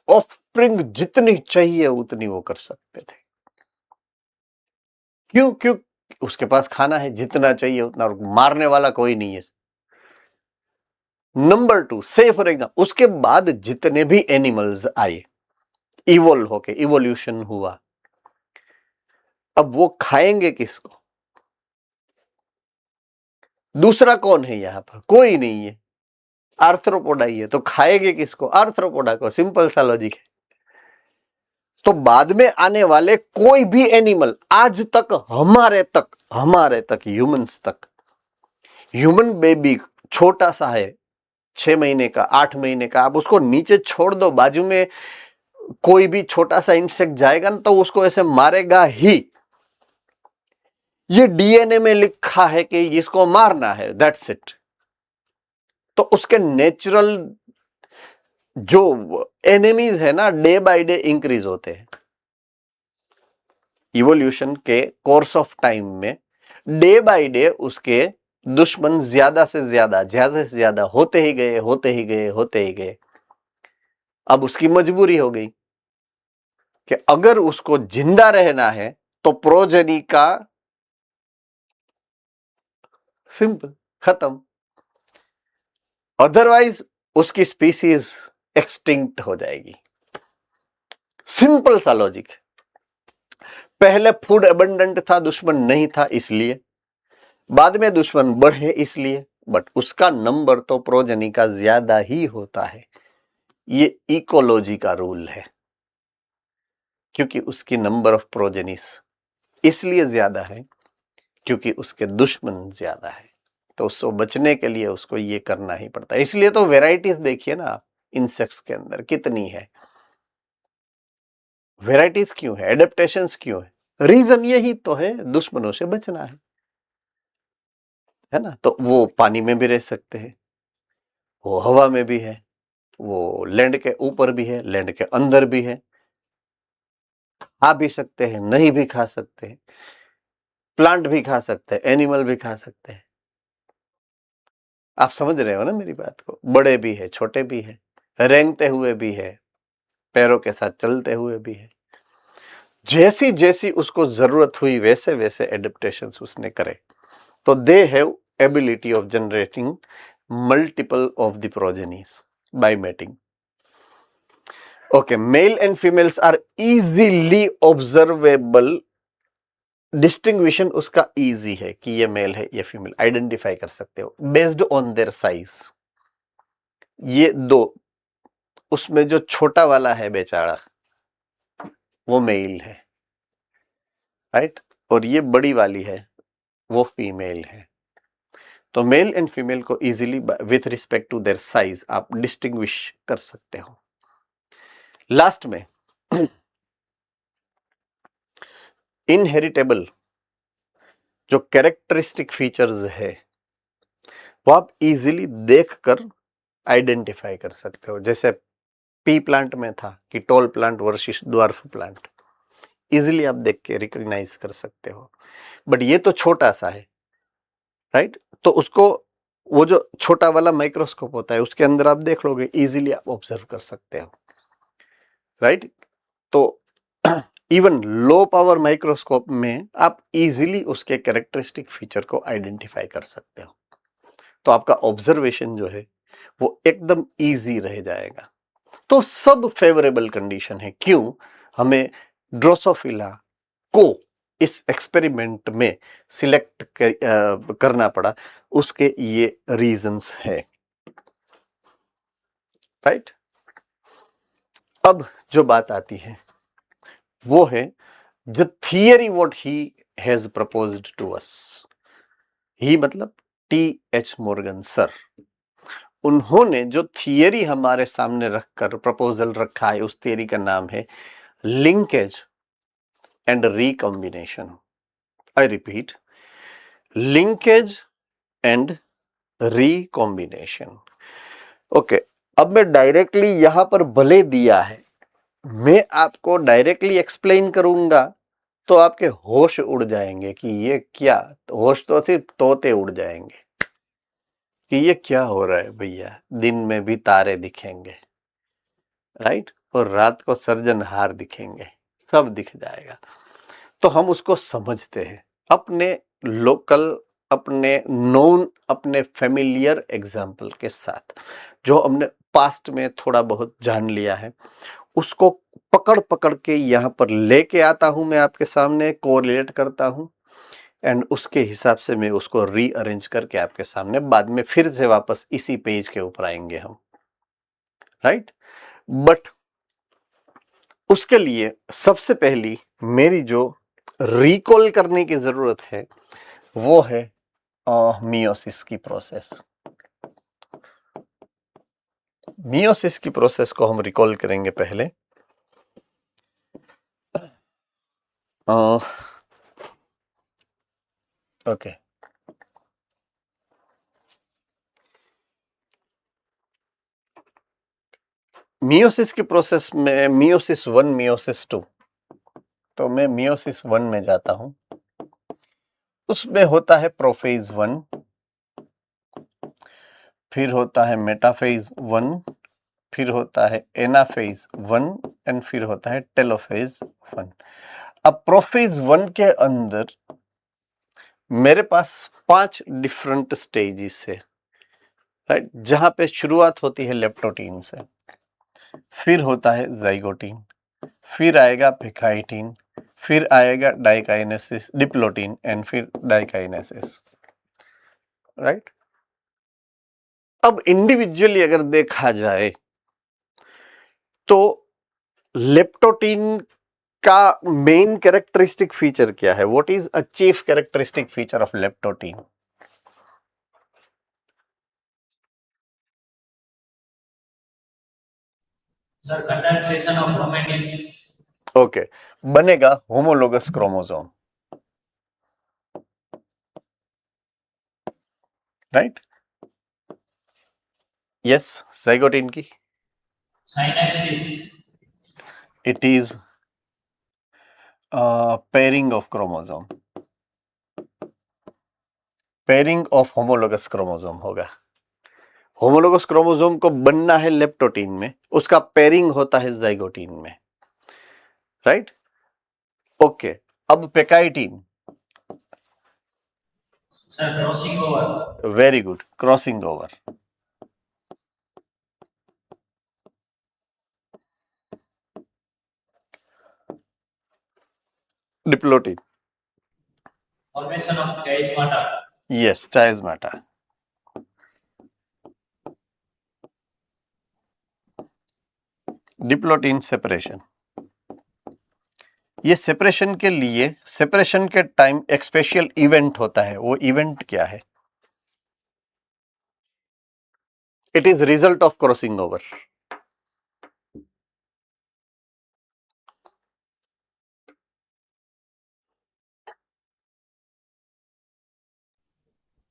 ऑफस्प्रिंग जितनी चाहिए उतनी वो कर सकते थे। क्यों? क्यों? उसके पास खाना है, जितना चाहिए उतना, और मारने वाला कोई नहीं है। नंबर 2, से फॉर एग्जाम्पल उसके बाद जितने भी एनिमल्स आए, इवोल्व होके, इवोल्यूशन हुआ, अब वो खाएंगे किसको? दूसरा कौन है यहां पर? कोई नहीं है, आर्थ्रोपोडा ही है, तो खाएंगे किसको? आर्थ्रोपोडा को। सिंपल सा लॉजिक है। तो बाद में आने वाले कोई भी एनिमल, आज तक हमारे तक ह्यूमंस तक, ह्यूमन बेबी छोटा सा है, 6 महीने का, 8 महीने का, आप उसको नीचे छोड़ दो, बाजू में कोई भी छोटा सा इंसेक्ट जाएगा ना, तो उसको ऐसे मारेगा ही। ये डीएनए में लिखा है कि इसको मारना है, दैट्स इट। तो उसके नेचुरल जो एनिमीज है ना, डे बाय डे इंक्रीज होते हैं। इवोल्यूशन के कोर्स ऑफ टाइम में डे बाय डे उसके दुश्मन ज्यादा से ज्यादा होते ही गए। अब उसकी मजबूरी हो गई कि अगर उसको जिंदा रहना है तो प्रोजेनी का सिंपल खत्म, अदरवाइज उसकी स्पीसीज एक्सटिंक्ट हो जाएगी। सिंपल सा लॉजिक। पहले फूड अबंडेंट था, दुश्मन नहीं था इसलिए, बाद में दुश्मन बढ़े इसलिए, बट उसका नंबर तो प्रोजेनी का ज्यादा ही होता है। ये इकोलॉजी का रूल है। क्योंकि उसकी नंबर ऑफ प्रोजेनिस इसलिए ज्यादा है क्योंकि उसके दुश्मन ज्यादा है, तो उसको बचने के लिए उसको ये करना ही पड़ता है। इसलिए तो वेराइटीज देखिए ना आप इंसेक्ट्स के अंदर कितनी है, वेराइटीज क्यों है, एडेप्टेशंस क्यों है, रीजन यही तो है, दुश्मनों से बचना है ना। तो वो पानी में भी रह सकते हैं, वो हवा में भी है, वो लैंड के ऊपर भी है, लैंड के अंदर भी है, खा भी सकते हैं, नहीं भी खा सकते हैं, प्लांट भी खा सकते हैं, एनिमल भी खा सकते हैं। आप समझ रहे हो ना मेरी बात को, बड़े भी है, छोटे भी है, रेंगते हुए भी है, पैरों के साथ चलते हुए भी है। जैसी जैसी उसको जरूरत हुई वैसे वैसे एडेप्टेशंस उसने करे, तो they have ability of generating multiple of the progenies by mating. Okay, male and females are easily observable, distinguishing उसका इजी है कि ये मेल है ये फीमेल, आइडेंटिफाई कर सकते हो बेस्ड ऑन देयर साइज। ये दो, उसमें जो छोटा वाला है बेचारा वो मेल है, राइट, और ये बड़ी वाली है वो फीमेल है। तो मेल एंड फीमेल को easily with respect to their size आप डिस्टिंग्विश कर सकते हो। लास्ट में इनहेरिटेबल जो कैरेक्टरिस्टिक फीचर्स है वो आप इजीली देखकर आइडेंटिफाई कर सकते हो। जैसे पी प्लांट में था कि tall plant versus dwarf plant, easily आप देख के रिकॉग्नाइज कर सकते हो। बट ये तो छोटा सा है, राइट, तो उसको वो जो छोटा वाला माइक्रोस्कोप होता है उसके अंदर आप देख लोगे, इजीली आप ऑब्जर्व कर सकते हो, राइट। तो इवन लो पावर माइक्रोस्कोप में आप इजीली उसके कैरेक्टरिस्टिक फीचर को आइडेंटिफाई कर सकते हो। तो आपका ऑब्जर्वेशन जो है वो एकदम इजी रह जाएगा। तो सब फेवरेबल कंडीशन है क्यों हमें ड्रोसोफिला को इस एक्सपेरिमेंट में सिलेक्ट करना पड़ा, उसके ये रीजंस है, राइट। अब जो बात आती है वो है the theory what he has proposed to us. He मतलब T.H. मॉर्गन सर, उन्होंने जो थियरी हमारे सामने रखकर प्रपोजल रखा है उस थियरी का नाम है linkage and recombination. I repeat, linkage and recombination. Okay, अब मैं डायरेक्टली यहां पर भले दिया है, मैं आपको डायरेक्टली एक्सप्लेन करूंगा तो आपके होश उड़ जाएंगे कि ये क्या, होश तो सिर्फ तोते उड़ जाएंगे कि ये क्या हो रहा है भैया, दिन में भी तारे दिखेंगे, राइट, और रात को सर्जनहार दिखेंगे, सब दिख जाएगा। तो हम उसको समझते हैं अपने लोकल, अपने नोन, अपने फेमिलियर एग्जाम्पल के साथ, जो हमने पास्ट में थोड़ा बहुत जान लिया है उसको पकड़ पकड़ के यहाँ पर लेके आता हूं मैं आपके सामने, कोरिलेट करता हूं एंड उसके हिसाब से मैं उसको रीअरेंज करके आपके सामने बाद में फिर से वापस इसी पेज के ऊपर आएंगे हम, राइट। बट उसके लिए सबसे पहली मेरी जो रिकॉल करने की जरूरत है वो है मियोसिस की प्रोसेस। मियोसिस की प्रोसेस को हम रिकॉल करेंगे पहले। ओके, मियोसिस की प्रोसेस में मियोसिस 1, मियोसिस 2, तो मैं मियोसिस 1 में जाता हूं। उसमें होता है प्रोफेज 1, फिर होता है मेटाफेज 1, फिर होता है एनाफेज 1 एंड फिर होता है टेलोफेज 1। अब प्रोफेज 1 के अंदर मेरे पास 5 डिफरेंट स्टेजेस है, राइट, जहां पे शुरुआत होती है लेप्टोटीन से, फिर होता है जाइगोटीन, फिर आएगा पिकाइटीन, फिर आएगा डाइकाइनेसिस, डिप्लोटीन एंड फिर डाइकाइनेसिस, राइट। अब इंडिविजुअली अगर देखा जाए तो लेप्टोटीन का मेन कैरेक्टरिस्टिक फीचर क्या है? What is a chief characteristic feature of leptotene? Sir condensation of chromatins. Okay, बनेगा homologous chromosome, right? Yes, zygote की synapsis. It is pairing of chromosome, pairing of homologous chromosome होगा। Homologous chromosome को बनना है leptotene में, उसका pairing होता है ज़ाइगोटीन में, राइट? ओके, अब pachytene, sir crossing over. Very good, crossing over. Diplotene, formation of chiasmata. Yes, chiasmata. Diplotene separation, ये सेपरेशन के लिए, सेपरेशन के टाइम एक स्पेशल इवेंट होता है, वो इवेंट क्या है? It is result of crossing over.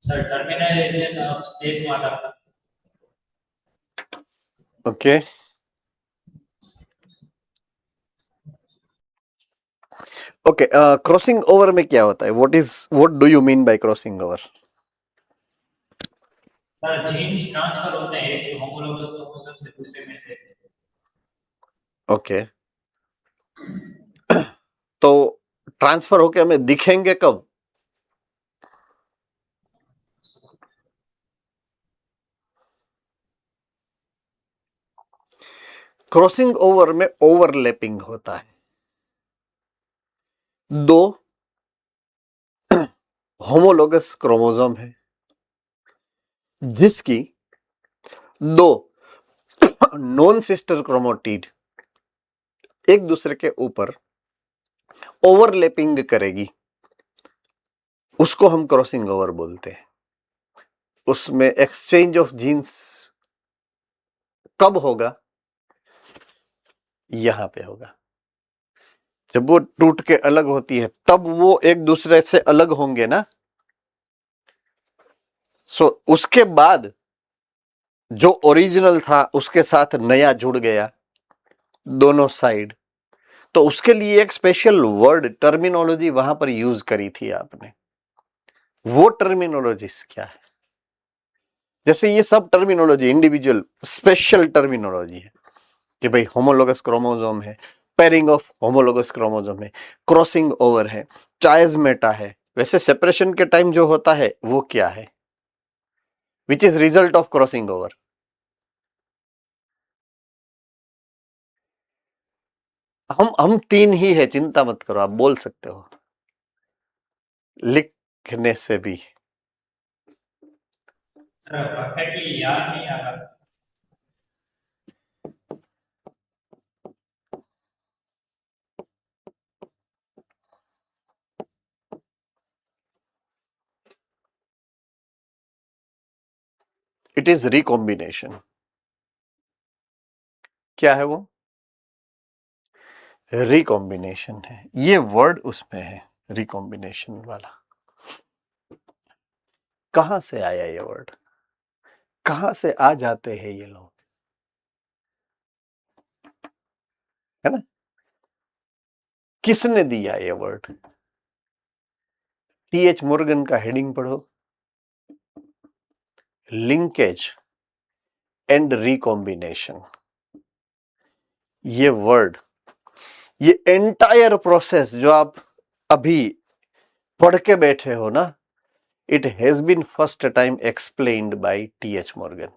Sir terminalisation of chiasmata. Okay, okay, crossing over में क्या होता है? What do you mean by crossing over? Sir genes transfer होते हैं एक होमोलोगस क्रोमोसोम से दूसरे में से। ओके, तो ट्रांसफर होके हमें दिखेंगे कब? क्रॉसिंग ओवर में ओवरलैपिंग होता है, दो होमोलोगस क्रोमोसोम है जिसकी दो नॉन सिस्टर क्रोमोटिड एक दूसरे के ऊपर ओवरलैपिंग करेगी, उसको हम क्रॉसिंग ओवर बोलते हैं। उसमें एक्सचेंज ऑफ जीन्स कब होगा? यहां पे होगा, जब वो टूट के अलग होती है तब वो एक दूसरे से अलग होंगे ना। उसके बाद जो ओरिजिनल था उसके साथ नया जुड़ गया दोनों साइड, तो उसके लिए एक स्पेशल वर्ड टर्मिनोलॉजी वहां पर यूज करी थी आपने। वो टर्मिनोलॉजीज क्या है? जैसे ये सब टर्मिनोलॉजी इंडिविजुअल स्पेशल टर्मिनोलॉजी है कि भाई होमोलोगस क्रोमोसोम है, पेयरिंग ऑफ होमोलोगस क्रोमोसोम है, क्रॉसिंग ओवर है, चायस्मेटा है। वैसे सेपरेशन के टाइम जो होता है वो क्या है? Which is result of crossing over? हम तीन ही है, चिंता मत करो, आप बोल सकते हो लिखने से भी। सर परफेक्टली याद नहीं आ रहा। It is recombination. क्या है वो? रिकॉम्बिनेशन है, ये वर्ड उसमें है, रिकॉम्बिनेशन वाला। कहां से आया ये वर्ड? कहां से आ जाते हैं ये लोग, है ना? किसने दिया ये वर्ड? टीएच मॉर्गन का हेडिंग पढ़ो, लिंकेज एंड रिकॉम्बिनेशन। ये वर्ड, ये एंटायर प्रोसेस जो आप अभी पढ़ के बैठे हो ना, it has been first time explained by TH Morgan.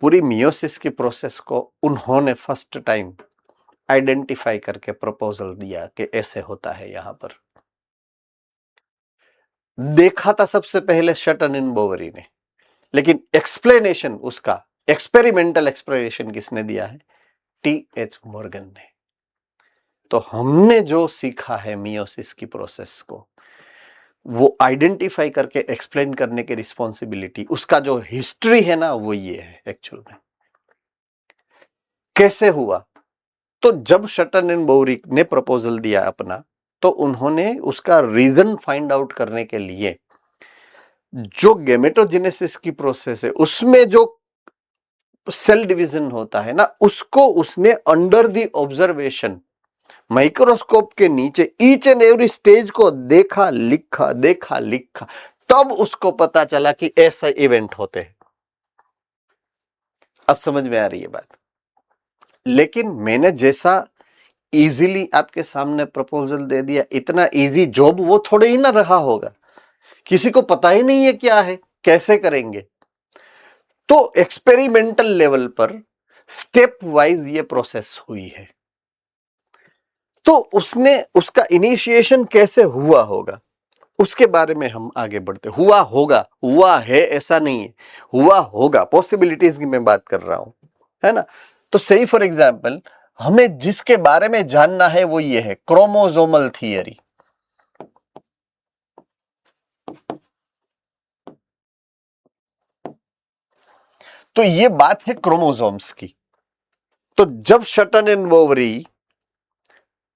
पूरी मियोसिस की प्रोसेस को उन्होंने फर्स्ट टाइम आइडेंटिफाई करके प्रपोजल दिया कि ऐसे होता है। यहां पर देखा था सबसे पहले शटन एंड बोवरी ने, लेकिन एक्सप्लेनेशन उसका, एक्सपेरिमेंटल एक्सप्लेनेशन किसने दिया है? टीएच मॉर्गन ने। तो हमने जो सीखा है मियोसिस की प्रोसेस को, वो आइडेंटिफाई करके एक्सप्लेन करने की रिस्पॉन्सिबिलिटी, उसका जो हिस्ट्री है ना, वो ये है एक्चुअल में। कैसे हुआ? तो जब शटन एंड बोरिक ने प्रपोजल दिया अपना, तो उन्होंने उसका रीजन फाइंड आउट करने के लिए जो गेमेटोजेनेसिस की प्रोसेस है उसमें जो सेल डिवीजन होता है ना, उसको उसने अंडर द ऑब्जर्वेशन माइक्रोस्कोप के नीचे ईच एंड एवरी स्टेज को देखा लिखा, तब उसको पता चला कि ऐसा इवेंट होते हैं। अब समझ में आ रही है बात? लेकिन मैंने जैसा इजीली आपके सामने प्रपोजल दे दिया, इतना इजी जॉब वो थोड़े ही ना रहा होगा, किसी को पता ही नहीं है क्या है, कैसे करेंगे। तो एक्सपेरिमेंटल लेवल पर स्टेप वाइज ये प्रोसेस हुई है। तो उसने उसका इनिशिएशन कैसे हुआ होगा, उसके बारे में हम आगे बढ़ते। हुआ होगा, हुआ है ऐसा नहीं है, हुआ होगा, पॉसिबिलिटीज की मैं बात कर रहा हूं, है ना। तो सही फॉर एग्जाम्पल, हमें जिसके बारे में जानना है वो ये है क्रोमोसोमल थियरी। तो ये बात है क्रोमोसोम्स की। तो जब शटन एंड बोवरी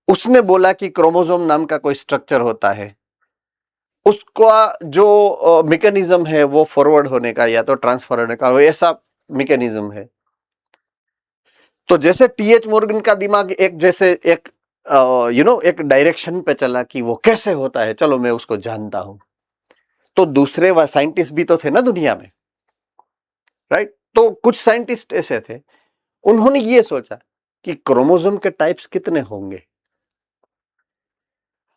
उसने बोला कि क्रोमोसोम नाम का कोई स्ट्रक्चर होता है, उसका जो मैकेनिज्म है वो फॉरवर्ड होने का या तो ट्रांसफर होने का, ऐसा मैकेनिज्म है। तो जैसे टीएच मॉर्गन का दिमाग एक जैसे एक एक डायरेक्शन पे चला कि वो कैसे होता है, चलो मैं उसको जानता हूं, तो दूसरे वह साइंटिस्ट भी तो थे ना दुनिया में, राइट। तो कुछ साइंटिस्ट ऐसे थे, उन्होंने ये सोचा कि क्रोमोसोम के टाइप्स कितने होंगे,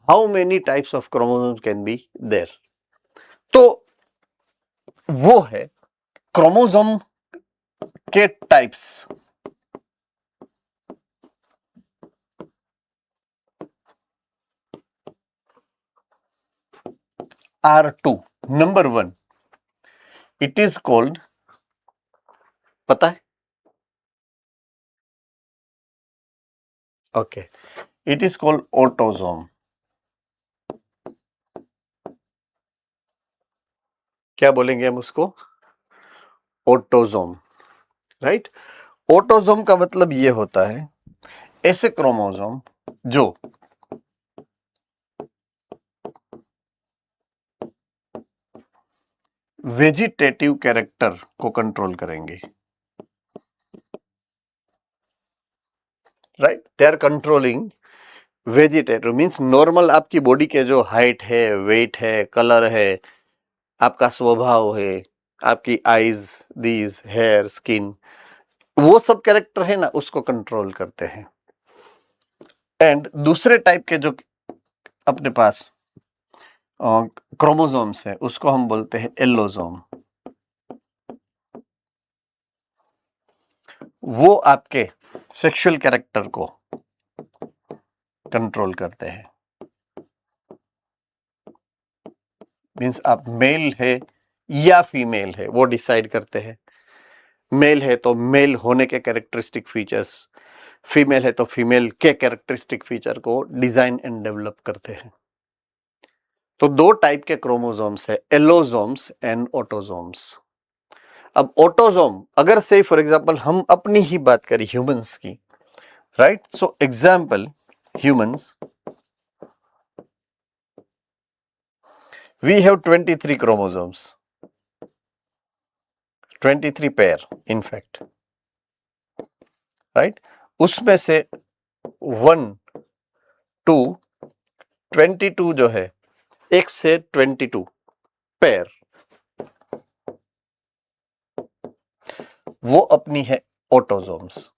how many types of chromosome can be there. तो वो है क्रोमोसोम के types. Are two, number 1, it is called, पता है? Okay, it is called autosome. क्या बोलेंगे हम उसको? Autosome, right. ऑटोसोम का मतलब ये होता है ऐसे क्रोमोसोम जो वेजिटेटिव कैरेक्टर को कंट्रोल करेंगे, right. They are controlling vegetative, means normal आपकी बॉडी के जो हाइट है, वेट है, कलर है, आपका स्वभाव है, आपकी आईज, दीज, हेयर, स्किन, वो सब कैरेक्टर है ना, उसको कंट्रोल करते हैं। एंड दूसरे टाइप के जो अपने पास क्रोमोसोम्स है, उसको हम बोलते हैं एलोसोम। वो आपके सेक्सुअल कैरेक्टर को कंट्रोल करते हैं, मीन्स आप मेल है या फीमेल है वो डिसाइड करते हैं। मेल है तो मेल होने के कैरेक्टरिस्टिक फीचर्स, फीमेल है तो फीमेल के कैरेक्टरिस्टिक फीचर को डिजाइन एंड डेवलप करते हैं। तो दो टाइप के क्रोमोसोम्स है, एलोसोम्स एंड ऑटोसोम्स। अब ऑटोसोम, अगर से फॉर एग्जांपल हम अपनी ही बात करें ह्यूमंस की, right, so example humans, we have 23 chromosomes, 23 pair in fact, right. उसमें से 1 2 22 जो है, 1 से 22 पेयर, वो अपनी है ऑटोसोम्स।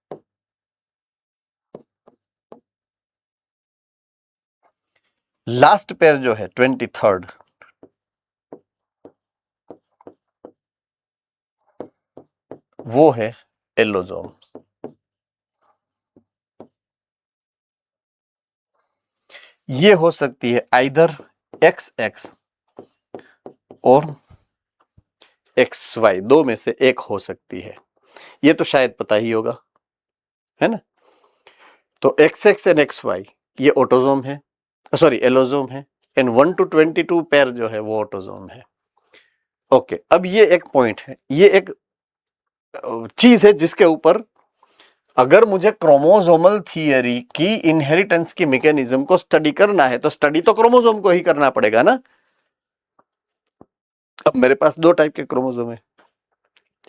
लास्ट पेयर जो है 23rd, वो है एलोसोम्स। ये हो सकती है आइदर XX और XY, दो में से एक हो सकती है, ये तो शायद पता ही होगा, है ना। तो XX एंड XY ये ऑटोसोम है, सॉरी एलोसोम है, एंड 1 to 22 पेयर जो है वो ऑटोसोम है। ओके, अब ये एक पॉइंट है, ये एक चीज है जिसके ऊपर अगर मुझे क्रोमोसोमल थियरी की इनहेरिटेंस की मैकेनिज्म को स्टडी करना है तो स्टडी तो क्रोमोसोम को ही करना पड़ेगा ना। अब मेरे पास दो टाइप के क्रोमोसोम है,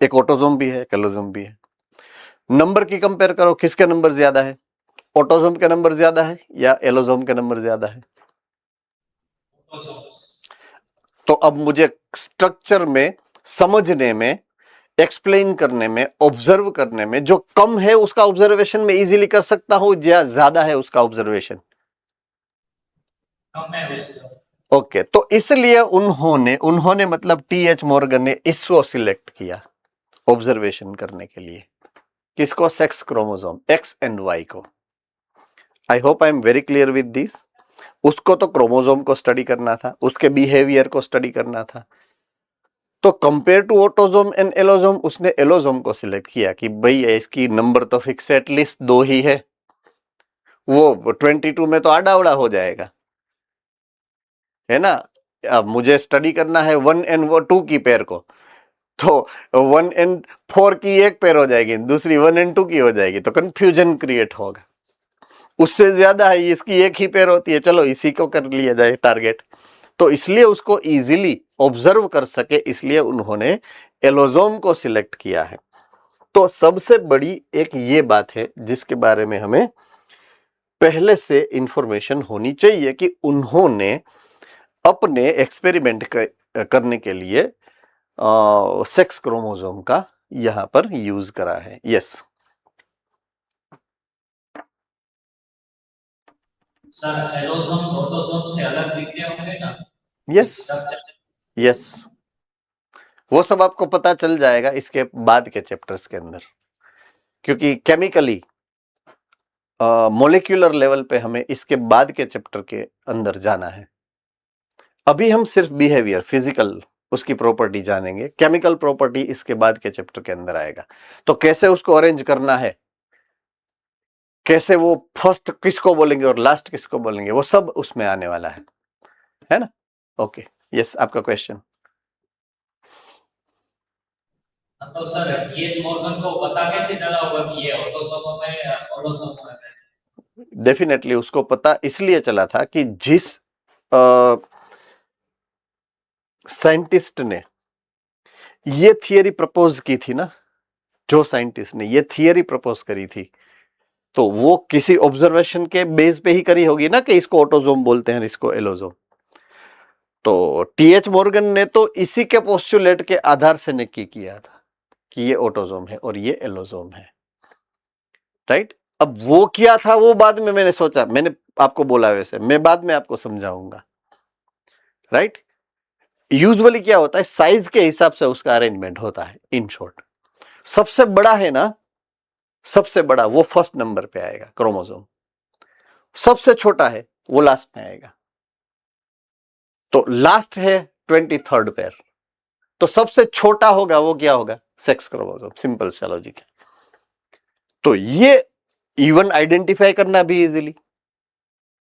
एक ऑटोसोम भी है, एक एलोसोम भी है। नंबर की कंपेयर करो, किसके नंबर ज्यादा है, ऑटोसोम के नंबर ज्यादा है या एलोसोम के नंबर ज्यादा है? ऑटोसोम्स। तो अब मुझे स्ट्रक्चर में, समझने में, एक्सप्लेन करने में, ऑब्जर्व करने में जो कम है उसका ऑब्जर्वेशन में इजीली कर सकता हूं या ज्यादा है उसका ऑब्जर्वेशन? कम है उसका। ओके, तो इसलिए उन्होंने मतलब टीएच मॉर्गन ने इसको सिलेक्ट किया ऑब्जर्वेशन करने के लिए। किसको? Sex chromosome X and Y को। I hope I am very clear with this. उसको तो क्रोमोसोम को स्टडी करना था, उसके बिहेवियर को स्टडी करना था। तो compare to autosome and allosome उसने एलोसोम को सिलेक्ट किया कि भाई इसकी नंबर तो फिक्स है, एटलीस्ट 2 ही है, वो 22 में तो आड़ा उड़ा हो जाएगा, है ना। अब मुझे स्टडी करना है 1 and 2 की पेयर को, तो 1 and 4 की एक पेयर हो जाएगी, दूसरी 1 and 2 की हो जाएगी, तो कंफ्यूजन क्रिएट होगा। उससे ज्यादा है, इसकी एक ही पेयर होती है, चलो इसी को कर लिया जाए टारगेट। तो इसलिए उसको इजीली ऑब्जर्व कर सके, इसलिए उन्होंने एलोसोम को सिलेक्ट किया है। तो सबसे बड़ी एक ये बात है जिसके बारे में हमें पहले से इंफॉर्मेशन होनी चाहिए कि उन्होंने अपने एक्सपेरिमेंट करने के लिए सेक्स क्रोमोसोम का यहां पर यूज करा है। यस सर एलोसोम्स ऑटोसोम्स से अलग दिखते होंगे ना? Yes structure. यस, वो सब आपको पता चल जाएगा इसके बाद के चैप्टर्स के अंदर, क्योंकि केमिकली मॉलिक्यूलर लेवल पे हमें इसके बाद के चैप्टर के अंदर जाना है। अभी हम सिर्फ बिहेवियर, फिजिकल उसकी प्रॉपर्टी जानेंगे, केमिकल प्रॉपर्टी इसके बाद के चैप्टर के अंदर आएगा। तो कैसे उसको अरेंज करना है, कैसे वो फर्स्ट किसको बोलेंगे और लास्ट किसको बोलेंगे, वो सब उसमें आने वाला है ना। ओके, यस आपका क्वेश्चन। तो सर टीएच मॉर्गन को पता कैसे चला होगा कि ये ऑटोसोम है या एलोसोम है? डेफिनेटली उसको पता इसलिए चला था कि जिस साइंटिस्ट ने ये थियरी प्रपोज की थी ना, जो साइंटिस्ट ने ये थियरी प्रपोज करी थी, तो वो किसी ऑब्जर्वेशन के बेस पे ही करी होगी ना कि इसको ऑटोसोम बोलते हैं, इसको एलोसोम। तो टीएच मॉर्गन ने तो इसी के पोस्टुलेट के आधार से नक्की किया था कि ये ऑटोसोम है और ये एलोसोम है, राइट। अब वो क्या था वो बाद में मैंने सोचा, मैंने आपको बोला, वैसे मैं बाद में आपको समझाऊंगा, राइट। यूजुअली क्या होता है, साइज के हिसाब से उसका अरेंजमेंट होता है। इन शॉर्ट, सबसे बड़ा है ना, सबसे बड़ा वो फर्स्ट नंबर पे आएगा क्रोमोसोम, सबसे छोटा है वो लास्ट में आएगा। तो लास्ट है 23rd पेयर, तो सबसे छोटा होगा वो क्या होगा, सेक्स क्रोमोसोम। सिंपल सा लॉजिक है। तो ये इवन आइडेंटिफाई करना भी इजीली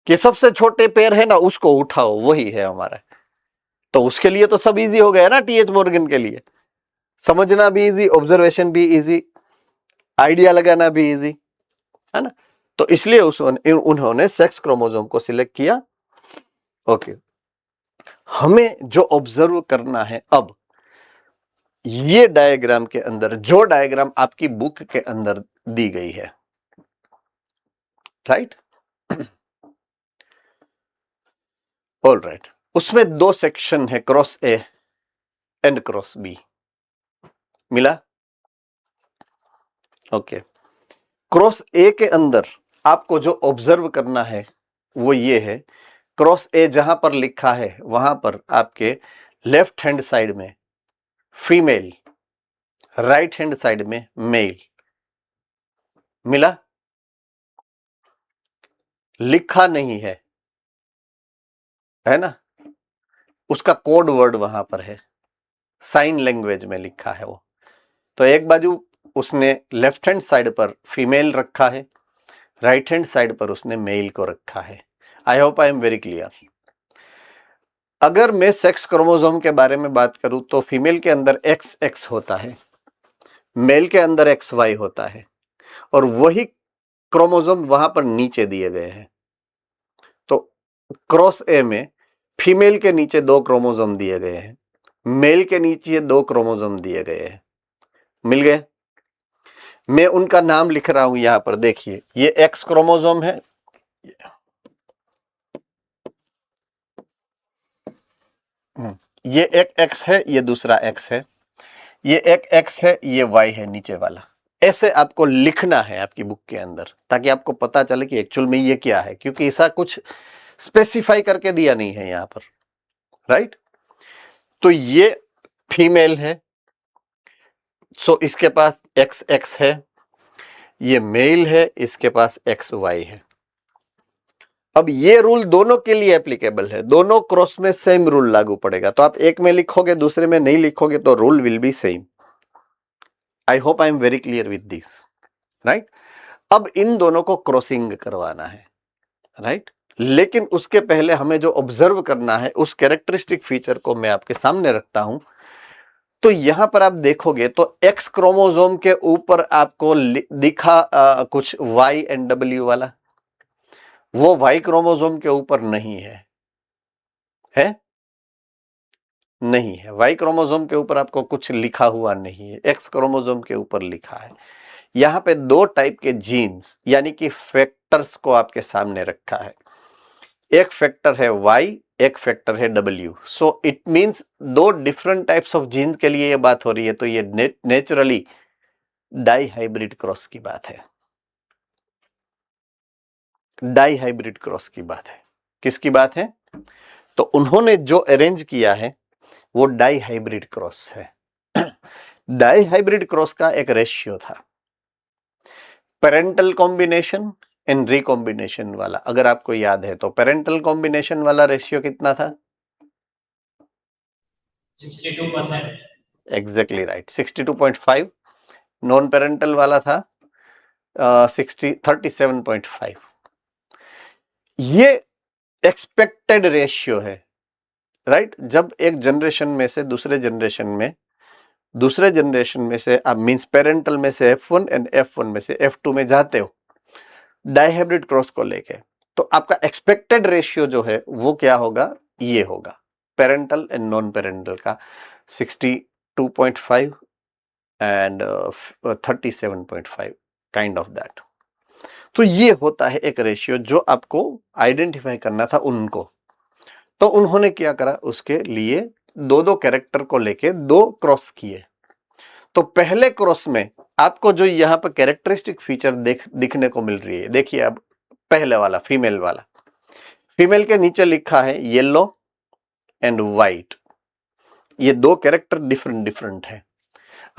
कि सबसे छोटे पेयर है ना उसको उठाओ, वही है हमारा। तो उसके लिए तो सब इजी हो गया ना टीएच मॉर्गन के लिए, समझना भी इजी, ऑब्जर्वेशन भी इजी, आइडिया लगाना भी इजी, है ना। तो इसलिए उन्होंने सेक्स क्रोमोसोम को सिलेक्ट किया। ओके, हमें जो ऑब्जर्व करना है अब, ये डायग्राम के अंदर, जो डायग्राम आपकी बुक के अंदर दी गई है, राइट, ऑल राइट, उसमें दो सेक्शन है, cross A and cross B. मिला? ओके, क्रॉस ए के अंदर आपको जो ऑब्जर्व करना है वो ये है, क्रॉस ए जहां पर लिखा है वहां पर आपके लेफ्ट हैंड साइड में फीमेल, राइट हैंड साइड में मेल। मिला? लिखा नहीं है ना, उसका कोड वर्ड वहां पर है, साइन लैंग्वेज में लिखा है वो। तो एक बाजू उसने लेफ्ट हैंड साइड पर फीमेल रखा है, राइट हैंड साइड पर उसने मेल को रखा है। आई hope I am very clear. अगर मैं सेक्स क्रोमोसोम के बारे में बात करूं तो फीमेल के अंदर XX होता है, मेल के अंदर XY होता है, और वही क्रोमोसोम वहां पर नीचे दिए गए हैं। तो क्रॉस ए में फीमेल के नीचे 2 क्रोमोसोम दिए गए हैं, मेल के नीचे 2 क्रोमोसोम दिए गए हैं। मिल गए? मैं उनका नाम लिख रहा हूं यहां पर, देखिए ये X क्रोमोसोम है, ये एक X है, ये दूसरा X है, ये एक X है, ये Y है नीचे वाला। ऐसे आपको लिखना है आपकी बुक के अंदर, ताकि आपको पता चले कि एक्चुअल में ये क्या है, क्योंकि ऐसा कुछ स्पेसिफाई करके दिया नहीं है यहां पर, राइट? तो ये फीमेल है, सो इसके पास XX है, ये मेल है, इसके पास XY है। अब ये रूल दोनों के लिए एप्लीकेबल है, दोनों क्रॉस में सेम रूल लागू पड़ेगा। तो आप एक में लिखोगे, दूसरे में नहीं लिखोगे, तो rule will be same. I hope I am very clear with this, right? अब इन दोनों को क्रॉसिंग करवाना है, राइट? लेकिन उसके पहले हमें जो ऑब्जर्व करना है, उस कैरेक्टरिस्टिक फीचर को मैं आपके सामने रखता हूं। तो यहां पर आप देखोगे तो X क्रोमोसोम के ऊपर आपको दिखा कुछ Y एंड W वाला, वो Y क्रोमोसोम के ऊपर नहीं है, है? नहीं है। Y क्रोमोसोम के ऊपर आपको कुछ लिखा हुआ नहीं है, X क्रोमोसोम के ऊपर लिखा है। यहां पे 2 टाइप के जीन्स यानी कि फैक्टर्स को आपके सामने रखा है। एक फैक्टर है Y, एक फैक्टर है W। So it means 2 different types of genes के लिए ये बात हो रही है, तो ये नेचुरली डाई हाइब्रिड क्रॉस की बात है। डाई हाइब्रिड क्रॉस की बात है। किसकी बात है? तो उन्होंने जो अरेंज किया है वो डाई हाइब्रिड क्रॉस है। डाई हाइब्रिड क्रॉस का एक रेशियो था, पेरेंटल कॉम्बिनेशन एंड रिकॉम्बिनेशन वाला। अगर आपको याद है तो पेरेंटल कॉम्बिनेशन वाला रेशियो कितना था? 62%। Exactly right, 62.5। नॉन पेरेंटल वाला था 37.5। ये एक्सपेक्टेड रेशियो है, राइट? जब एक जनरेशन में से दूसरे जनरेशन में से आप मींस पेरेंटल में से F1 एंड F1 में से F2 में जाते हो डाइहाइब्रिड क्रॉस को लेके, तो आपका एक्सपेक्टेड रेशियो जो है वो क्या होगा? ये होगा पेरेंटल एंड नॉन पेरेंटल का 62.5 एंड 37.5 काइंड ऑफ दैट। तो ये होता है एक रेशियो जो आपको आइडेंटिफाई करना था उनको। तो उन्होंने क्या करा, उसके लिए 2 कैरेक्टर को लेके 2 क्रॉस किए। तो पहले क्रॉस में आपको जो यहां पर कैरेक्टरिस्टिक फीचर दिखने को मिल रही है, देखिए अब पहले वाला फीमेल वाला, फीमेल के नीचे लिखा है येलो एंड व्हाइट। ये 2 कैरेक्टर डिफरेंट है।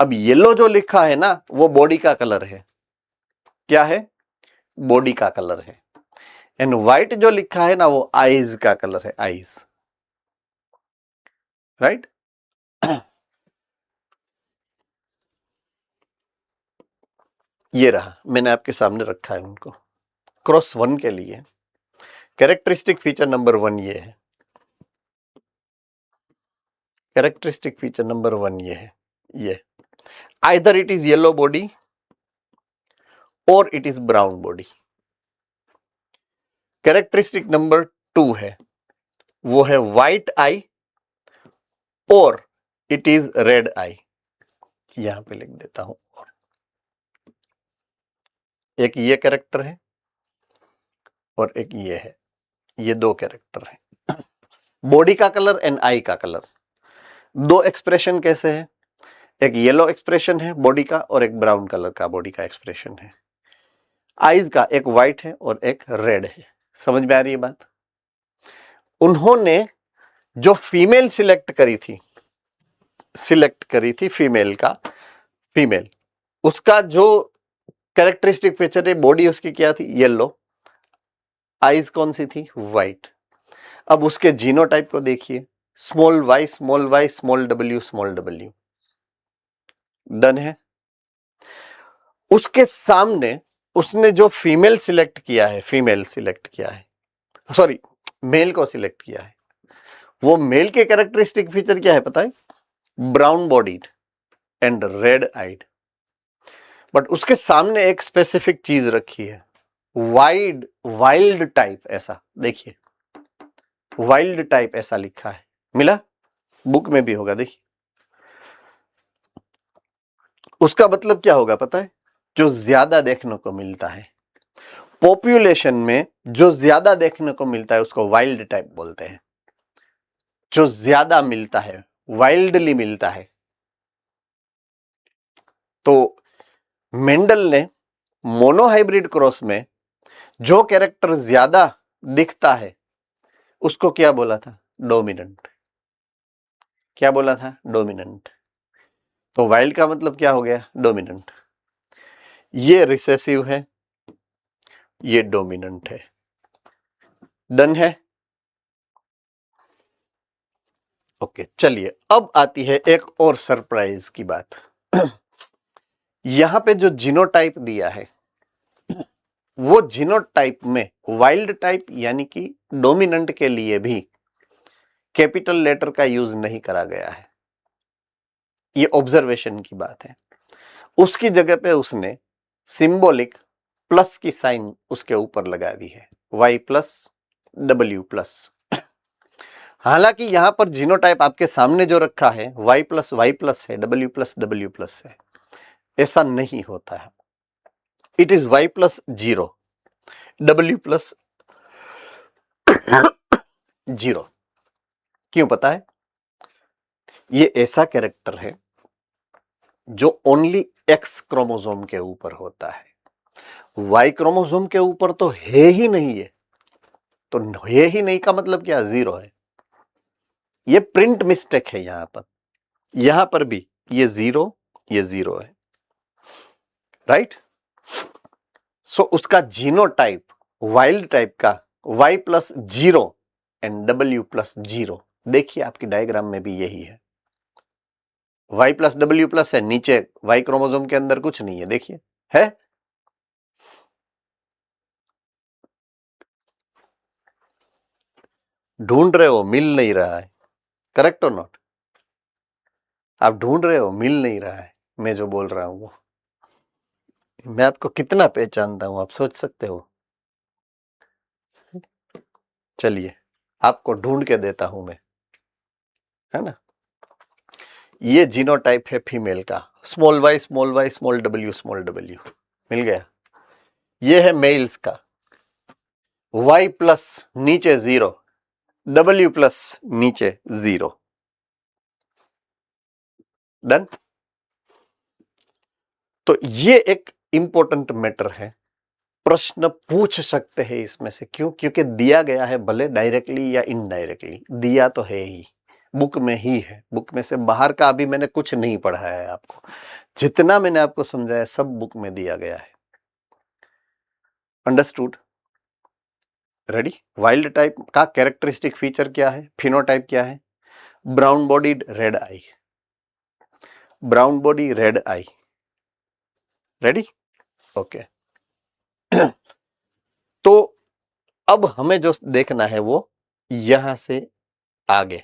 अब येलो जो लिखा है ना वो बॉडी का कलर है। क्या है? बॉडी का कलर है। एंड व्हाइट जो लिखा है ना वो आईज का कलर है, आईज, राइट? ये रहा, मैंने आपके सामने रखा है उनको। क्रॉस 1 के लिए कैरेक्टरिस्टिक फीचर नंबर 1 ये है। कैरेक्टरिस्टिक फीचर नंबर 1 ये है, ये either it is yellow body और it is brown body. Characteristic number 2 है, वो है व्हाइट आई और इट इज रेड आई। यहां पे लिख देता हूं, और एक ये कैरेक्टर है और एक ये है, ये 2 कैरेक्टर है। बॉडी का कलर एंड आई का कलर। 2 एक्सप्रेशन कैसे है? एक येलो एक्सप्रेशन है बॉडी का और एक ब्राउन कलर का बॉडी का एक्सप्रेशन है। आईज का एक व्हाइट है और एक रेड है। समझ में आ रही है बात? उन्होंने जो फीमेल सिलेक्ट करी थी फीमेल, उसका जो कैरेक्टरिस्टिक फीचर है, बॉडी उसकी क्या थी? येलो, आईज कौन सी थी? व्हाइट। अब उसके जीनोटाइप को देखिए, small y small y small w। Done है? उसके सामने उसने जो फीमेल सिलेक्ट किया है, सॉरी मेल को सिलेक्ट किया है, वो मेल के कैरेक्टरिस्टिक फीचर क्या है पता है? Brown bodied and red eyed. But उसके सामने एक स्पेसिफिक चीज रखी है, वाइल्ड टाइप। ऐसा देखिए, वाइल्ड टाइप ऐसा लिखा है, मिला? बुक में भी होगा, देखिए। उसका मतलब क्या होगा पता है? जो ज्यादा देखने को मिलता है पॉपुलेशन में, जो ज्यादा देखने को मिलता है उसको वाइल्ड टाइप बोलते हैं। जो ज्यादा मिलता है, वाइल्डली मिलता है। तो मेंडल ने मोनोहाइब्रिड क्रॉस में जो कैरेक्टर ज्यादा दिखता है उसको क्या बोला था? डोमिनेंट। क्या बोला था? डोमिनेंट। तो वाइल्ड का मतलब क्या हो गया? डोमिनेंट। ये रिसेसिव है, ये डोमिनेंट है। डन है? ओके, चलिए अब आती है एक और सरप्राइज की बात। यहां पे जो जीनोटाइप दिया है, वो जीनोटाइप में वाइल्ड टाइप यानी कि डोमिनेंट के लिए भी कैपिटल लेटर का यूज नहीं करा गया है। ये ऑब्जर्वेशन की बात है। उसकी जगह पे उसने सिंबॉलिक प्लस की साइन उसके ऊपर लगा दी है, y प्लस W प्लस। हालांकि यहां पर जीनोटाइप आपके सामने जो रखा है y प्लस है, W प्लस है। ऐसा नहीं होता है। It is y plus 0, W plus 0। क्यों पता है? ये ऐसा कैरेक्टर है जो ओनली X क्रोमोसोम के ऊपर होता है, Y क्रोमोसोम के ऊपर तो है ही नहीं है। तो है ही नहीं का मतलब क्या? 0 है। ये प्रिंट मिस्टेक है। यहां पर भी ये 0 है, राइट? सो उसका जीनोटाइप वाइल्ड टाइप का y plus 0 and W plus 0। देखिए आपकी डायग्राम में भी यही है, y प्लस W प्लस है, नीचे Y क्रोमोसोम के अंदर कुछ नहीं है। देखिए, है? ढूंढ रहे हो, मिल नहीं रहा है। करेक्ट और नॉट? आप ढूंढ रहे हो, मिल नहीं रहा है। मैं जो बोल रहा हूं वो, मैं आपको कितना पहचानता हूं आप सोच सकते हो। चलिए आपको ढूंढ के देता हूं मैं, है ना? ये जीनोटाइप है फीमेल का, स्मॉल y स्मॉल w। मिल गया। ये है मेल्स का, y प्लस नीचे 0, W प्लस नीचे 0। डन? तो ये एक इंपॉर्टेंट मैटर है, प्रश्न पूछ सकते हैं इसमें से। क्यों? क्योंकि दिया गया है, भले डायरेक्टली या इनडायरेक्टली दिया तो है ही, बुक में ही है। बुक में से बाहर का अभी मैंने कुछ नहीं पढ़ाया है आपको, जितना मैंने आपको समझाया सब बुक में दिया गया है। अंडरस्टूड? रेडी? वाइल्ड टाइप का कैरेक्टरिस्टिक फीचर क्या है, फिनोटाइप क्या है? ब्राउन बॉडीड रेड आई, ब्राउन बॉडी रेड आई। रेडी? ओके। तो अब हमें जो देखना है वो यहां से आगे।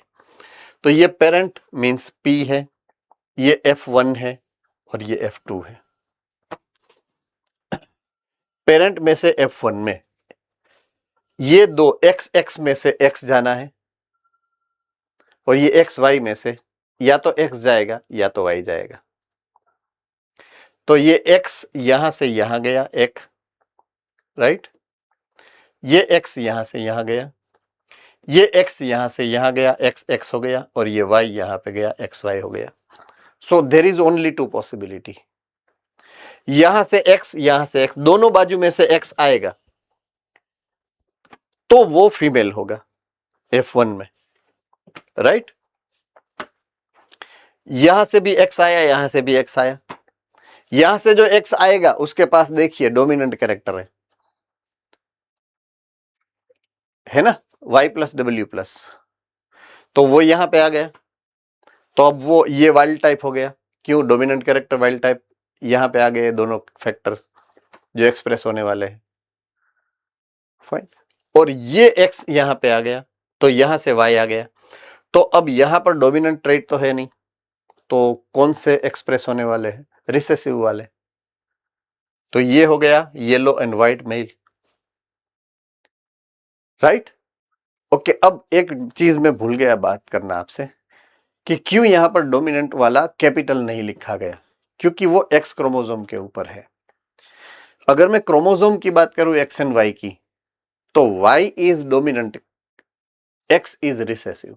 तो ये पेरेंट मींस P है, ये F1 है और ये F2 है। पेरेंट में से F1 में ये दो XX में से X जाना है और ये XY में से या तो X जाएगा या तो Y जाएगा। तो ये X यहां से यहां गया एक, राइट? ये X यहां से यहां गया, ये X यहां से यहां गया, XX हो गया, और ये Y यहां पे गया, XY हो गया। So there is only 2 possibility. यहां से X दोनों बाजू में से X आएगा तो वो फीमेल होगा F1 में, राइट? यहां से भी X आया, यहां से भी X आया। यहां से जो X आएगा उसके पास देखिए डोमिनेंट कैरेक्टर है ना, Y प्लस W प्लस। तो वो यहां पे आ गया, तो अब वो ये वाइल्ड टाइप हो गया। क्यों? Dominant character wild type. यहां पे आ गए दोनों फैक्टर्स। जो एक्सप्रेस होने वाले हैं, फाइन। और ये x यहां पे आ गया, तो यहां से y आ गया, तो अब यहां पर डोमिनेंट ट्रेट तो है नहीं, तो कौन से एक्सप्रेस होने वाले हैं? रिसेसिव वाले। तो ये हो गया yellow and white male, right. Okay, अब एक चीज मैं भूल गया बात करना आपसे कि क्यों यहां पर डोमिनेंट वाला कैपिटल नहीं लिखा गया, क्योंकि वो एक्स क्रोमोसोम के ऊपर है। अगर मैं क्रोमोसोम की बात करूं एक्स एंड वाई की, तो Y is dominant, X is recessive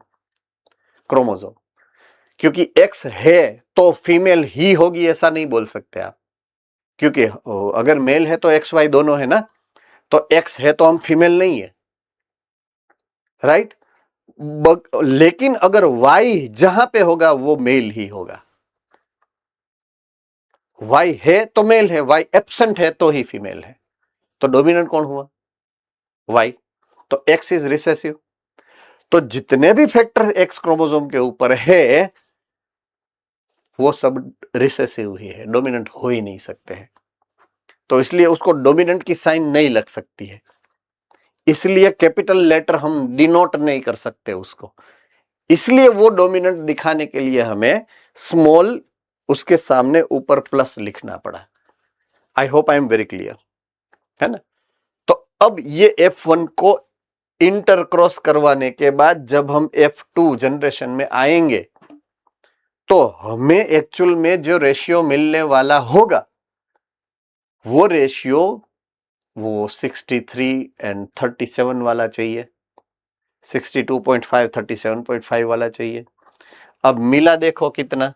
chromosome. क्योंकि एक्स है तो फीमेल ही होगी ऐसा नहीं बोल सकते आप, क्योंकि अगर मेल है तो एक्स वाई दोनों है ना, तो एक्स है तो हम फीमेल नहीं है, राइट। लेकिन अगर वाई जहां पे होगा वो मेल ही होगा। वाई है तो मेल है, वाई एब्सेंट है तो ही फीमेल है। तो डोमिनेंट कौन हुआ? वाई। तो एक्स इज रिसेसिव। तो जितने भी फैक्टर एक्स क्रोमोसोम के ऊपर है वो सब रिसेसिव ही है, डोमिनेंट हो ही नहीं सकते हैं। तो इसलिए उसको डोमिनेंट की साइन नहीं लग सकती है, इसलिए कैपिटल लेटर हम डिनोट नहीं कर सकते उसको। इसलिए वो डोमिनेंट दिखाने के लिए हमें स्मॉल उसके सामने ऊपर प्लस लिखना पड़ा। आई hope I am very clear, है ना। तो अब ये F1 को इंटरक्रॉस करवाने के बाद जब हम F2 जनरेशन में आएंगे तो हमें एक्चुअल में जो रेशियो मिलने वाला होगा वो रेशियो वो 63 एंड 37 वाला चाहिए, 62.5 37.5 वाला चाहिए। अब मिला देखो कितना,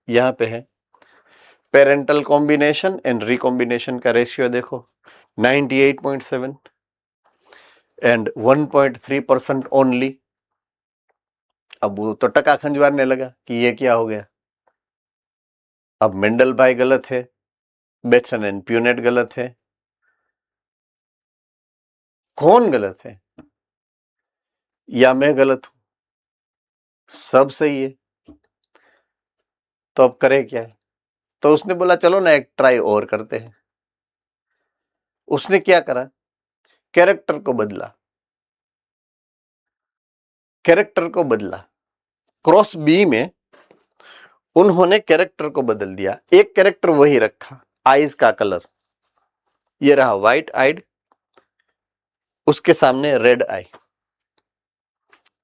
यहां पे है पेरेंटल कॉम्बिनेशन एंड रिकॉम्बिनेशन का रेशियो देखो 98.7 एंड 1.3% ओनली। अब वो तो टका खंजवारने लगा कि ये क्या हो गया। अब मेंडल भाई गलत है, बेटसन एंड प्यूनेट गलत है, कौन गलत है? या मैं गलत हूं? सब सही है। तो अब करे क्या? तो उसने बोला चलो ना एक ट्राई और करते हैं। उसने क्या करा? कैरेक्टर को बदला, कैरेक्टर को बदला। क्रॉस बी में उन्होंने कैरेक्टर को बदल दिया, एक कैरेक्टर वही रखा, आईज का कलर ये रहा व्हाइट आइड, उसके सामने रेड आई।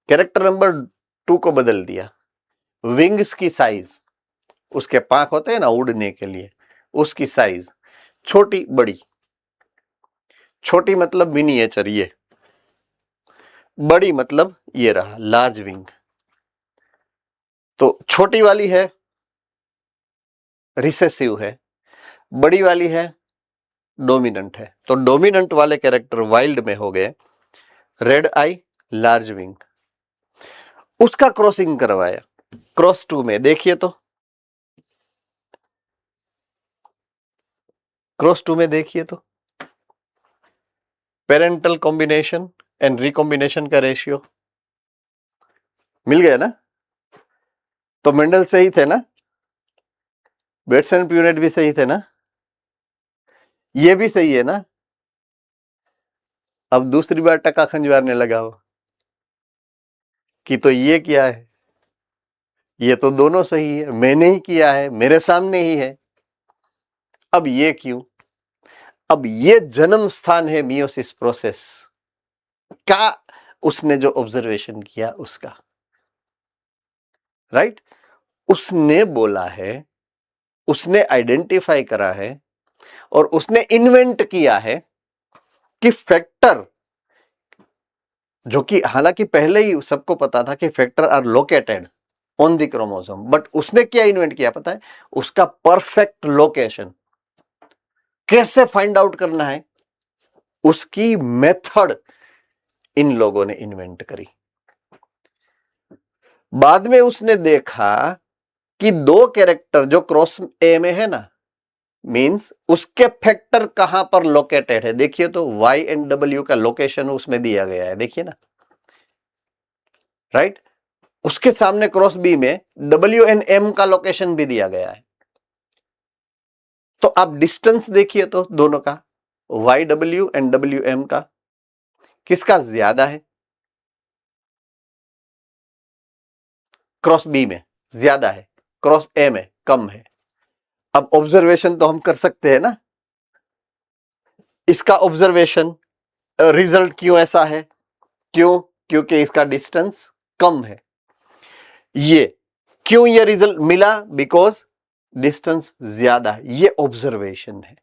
कैरेक्टर नंबर 2 को बदल दिया, विंग्स की साइज, उसके पांख होते हैं ना उड़ने के लिए, उसकी साइज छोटी बड़ी, छोटी मतलब मिनिएचर ये, बड़ी मतलब ये रहा लार्ज विंग। तो छोटी वाली है रिसेसिव है, बड़ी वाली है डोमिनेंट है। तो डोमिनेंट वाले कैरेक्टर वाइल्ड में हो गए रेड आई लार्ज विंग। उसका क्रॉसिंग करवाया क्रॉस 2 में, देखिए तो क्रॉस 2 में देखिए तो पेरेंटल कॉम्बिनेशन एंड रिकॉम्बिनेशन का रेशियो मिल गया ना। तो मेंडल सही थे ना, बेटसन प्यूनेट भी सही थे ना, ये भी सही है ना। अब दूसरी बार टका खंजवारने लगा हो कि तो ये क्या है, ये तो दोनों सही है, मैंने ही किया है, मेरे सामने ही है। अब ये क्यों? अब ये जन्म स्थान है मियोसिस प्रोसेस का, उसने जो ऑब्जर्वेशन किया उसका, राइट। उसने बोला है, उसने आइडेंटिफाई करा है और उसने इन्वेंट किया है कि फैक्टर, जो कि हालांकि पहले ही सबको पता था कि factor are located on the chromosome, but उसने क्या इन्वेंट किया पता है? उसका परफेक्ट लोकेशन कैसे फाइंड आउट करना है, उसकी मेथड इन लोगों ने इन्वेंट करी। बाद में उसने देखा कि दो कैरेक्टर जो क्रॉस ए में है ना, मींस उसके फैक्टर कहां पर लोकेटेड है, देखिए तो Y एंड W का लोकेशन उसमें दिया गया है, देखिए ना, राइट। उसके सामने क्रॉस बी में W एंड M का लोकेशन भी दिया गया है। तो आप डिस्टेंस देखिए तो दोनों का, YW एंड WM का, किसका ज्यादा है? क्रॉस बी में ज्यादा है, क्रॉस ए में कम है। अब ऑब्जर्वेशन तो हम कर सकते हैं ना, इसका ऑब्जर्वेशन रिजल्ट क्यों ऐसा है? क्यों? क्योंकि इसका डिस्टेंस कम है। ये क्यों ये रिजल्ट मिला? बिकॉज डिस्टेंस ज्यादा है। ये ऑब्जर्वेशन है।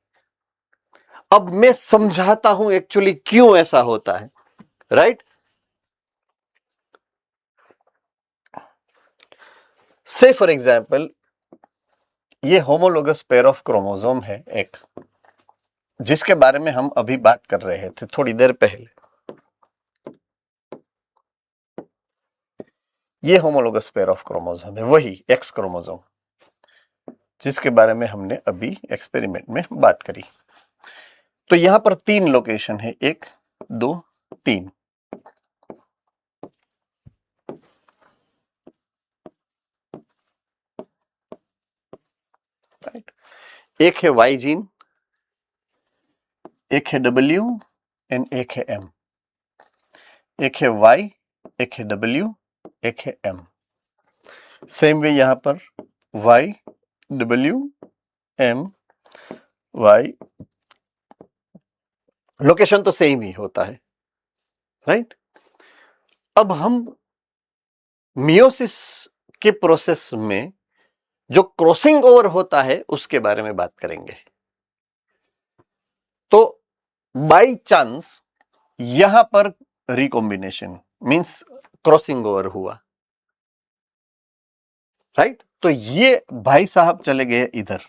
अब मैं समझाता हूं एक्चुअली क्यों ऐसा होता है, राइट? से फॉर एग्जाम्पल ये होमोलोगस पेयर ऑफ क्रोमोसोम है एक, जिसके बारे में हम अभी बात कर रहे थे थोड़ी देर पहले। ये होमोलोगस पेयर ऑफ क्रोमोसोम है, वही एक्स क्रोमोसोम जिसके बारे में हमने अभी एक्सपेरिमेंट में बात करी। तो यहां पर 3 लोकेशन है, 1 2 3। राइट, एक है Y जीन, एक है W एंड एक है M। एक है Y, एक है W, एक है M। सेम वे यहां पर Y W M Y, location तो सेम ही होता है, राइट? अब हम मियोसिस के प्रोसेस में जो क्रॉसिंग ओवर होता है उसके बारे में बात करेंगे। तो बाय चांस यहां पर रिकॉम्बिनेशन मींस क्रॉसिंग ओवर हुआ, राइट? तो ये भाई साहब चले गए इधर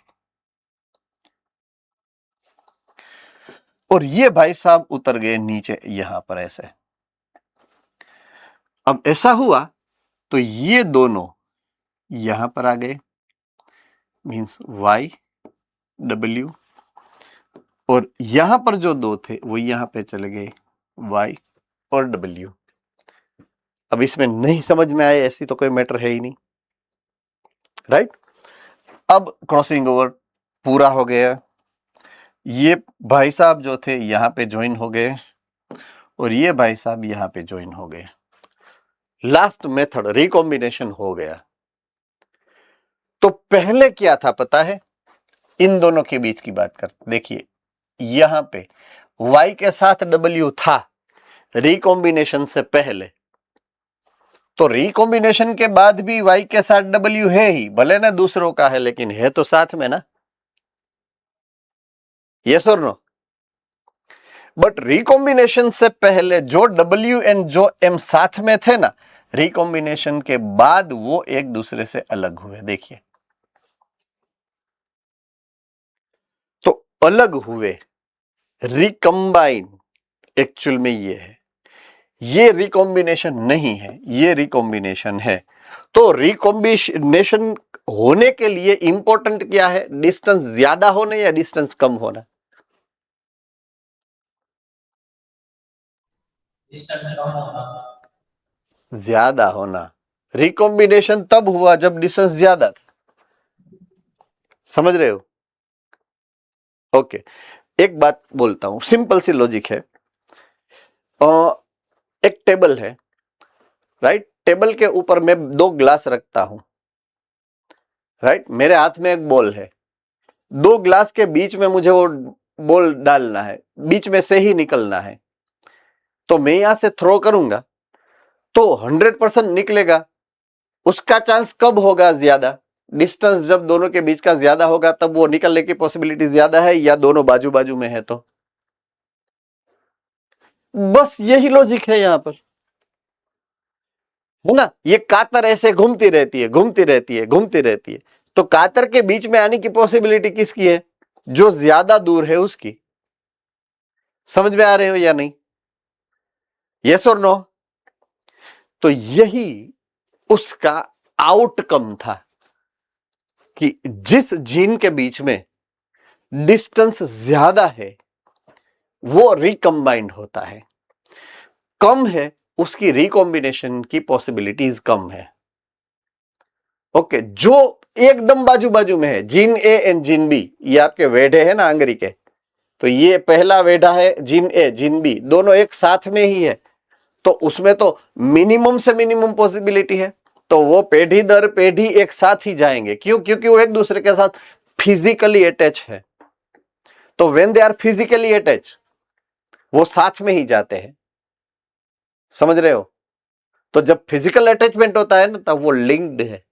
और ये भाई साहब उतर गए नीचे यहां पर ऐसे। अब ऐसा हुआ तो ये दोनों यहां पर आ गए, मींस Y W, और यहां पर जो दो थे वो यहां पे चले गए Y और W। अब इसमें नहीं समझ में आए ऐसी तो कोई मैटर है ही नहीं, राइट? अब क्रॉसिंग ओवर पूरा हो गया। ये भाई साहब जो थे यहां पे ज्वाइन हो गए और ये भाई साहब यहां पे ज्वाइन हो गए। लास्ट मेथड रिकॉम्बिनेशन हो गया। तो पहले क्या था पता है? इन दोनों के बीच की बात करते, देखिए यहां पे Y के साथ W था रिकॉम्बिनेशन से पहले, तो रिकॉम्बिनेशन के बाद भी Y के साथ W है ही, भले ना दूसरों का है लेकिन है तो साथ में ना, यस और नो? बट रिकॉम्बिनेशन से पहले जो W एंड जो M साथ में थे ना, रिकॉम्बिनेशन के बाद वो एक दूसरे से अलग हुए। देखिए तो अलग हुए, रिकंबाइन एक्चुअल में ये है, ये रिकॉम्बिनेशन नहीं है, ये रिकॉम्बिनेशन है। तो रिकॉम्बिनेशन होने के लिए इंपॉर्टेंट क्या है? डिस्टेंस ज्यादा होना या डिस्टेंस कम होना? डिस्टेंस कम होना। ज्यादा होना। रिकॉम्बिनेशन तब हुआ जब डिस्टेंस ज्यादा था, समझ रहे हो? ओके, एक बात बोलता हूं, सिंपल सी लॉजिक है। एक टेबल है, राइट? टेबल के ऊपर मैं 2 ग्लास रखता हूं, राइट? मेरे हाथ में एक बॉल है, 2 ग्लास के बीच में मुझे वो बॉल डालना है, बीच में से ही निकलना है। तो मैं यहां से थ्रो करूंगा तो 100% निकलेगा। उसका चांस कब होगा ज्यादा? डिस्टेंस जब दोनों के बीच का ज्यादा होगा तब वो निकलने की पॉसिबिलिटी ज्यादा है, या दोनों बाजू बाजू में है तो? बस यही लॉजिक है यहां पर, है ना? ये कातर ऐसे घूमती रहती है, घूमती रहती है, घूमती रहती है, तो कातर के बीच में आने की पॉसिबिलिटी किसकी है? जो ज्यादा दूर है उसकी। समझ में आ रहे हो या नहीं? यस और नो? तो यही उसका आउटकम था कि जिस जीन के बीच में डिस्टेंस ज्यादा है वो रिकंबाइंड होता है, कम है उसकी रिकॉम्बिनेशन की पॉसिबिलिटीज कम है। ओके, जो एकदम बाजू बाजू में है, gene A and gene B, ये आपके वेढ़े है ना आंगरी के, तो ये पहला वेढ़ा है जीन ए, जीन बी दोनों एक साथ में ही है, तो उसमें तो मिनिमम से मिनिमम पॉसिबिलिटी है, तो वो पेढ़ी दर पेढ़ी एक साथ ही जाएंगे। क्यों? क्योंकि वो एक दूसरे के साथ फिजिकली अटैच है। तो when they are physically attach, वो साथ में ही जाते हैं, समझ रहे हो? तो जब फिजिकल अटैचमेंट होता है ना, तब वो लिंक्ड है,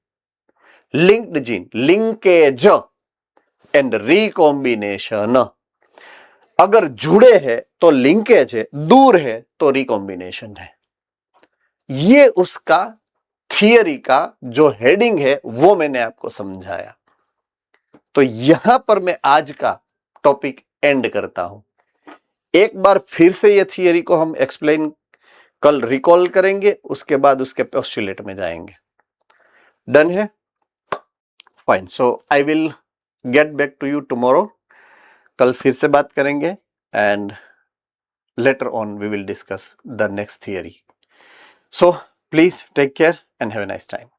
linked gene, linkage and recombination. अगर जुड़े हैं तो लिंकेज है, दूर है तो रिकॉम्बिनेशन है। ये उसका थियरी का जो हेडिंग है वो मैंने आपको समझाया। तो यहां पर मैं आज का टॉपिक एंड करता हूं। एक बार फिर से ये थियरी को हम एक्सप्लेन कल रिकॉल करेंगे, उसके बाद उसके पोस्टुलेट में जाएंगे। डन है? Fine. So I will get back to you tomorrow. कल फिर से बात करेंगे and later on we will discuss the next theory. So please take care and have a nice time.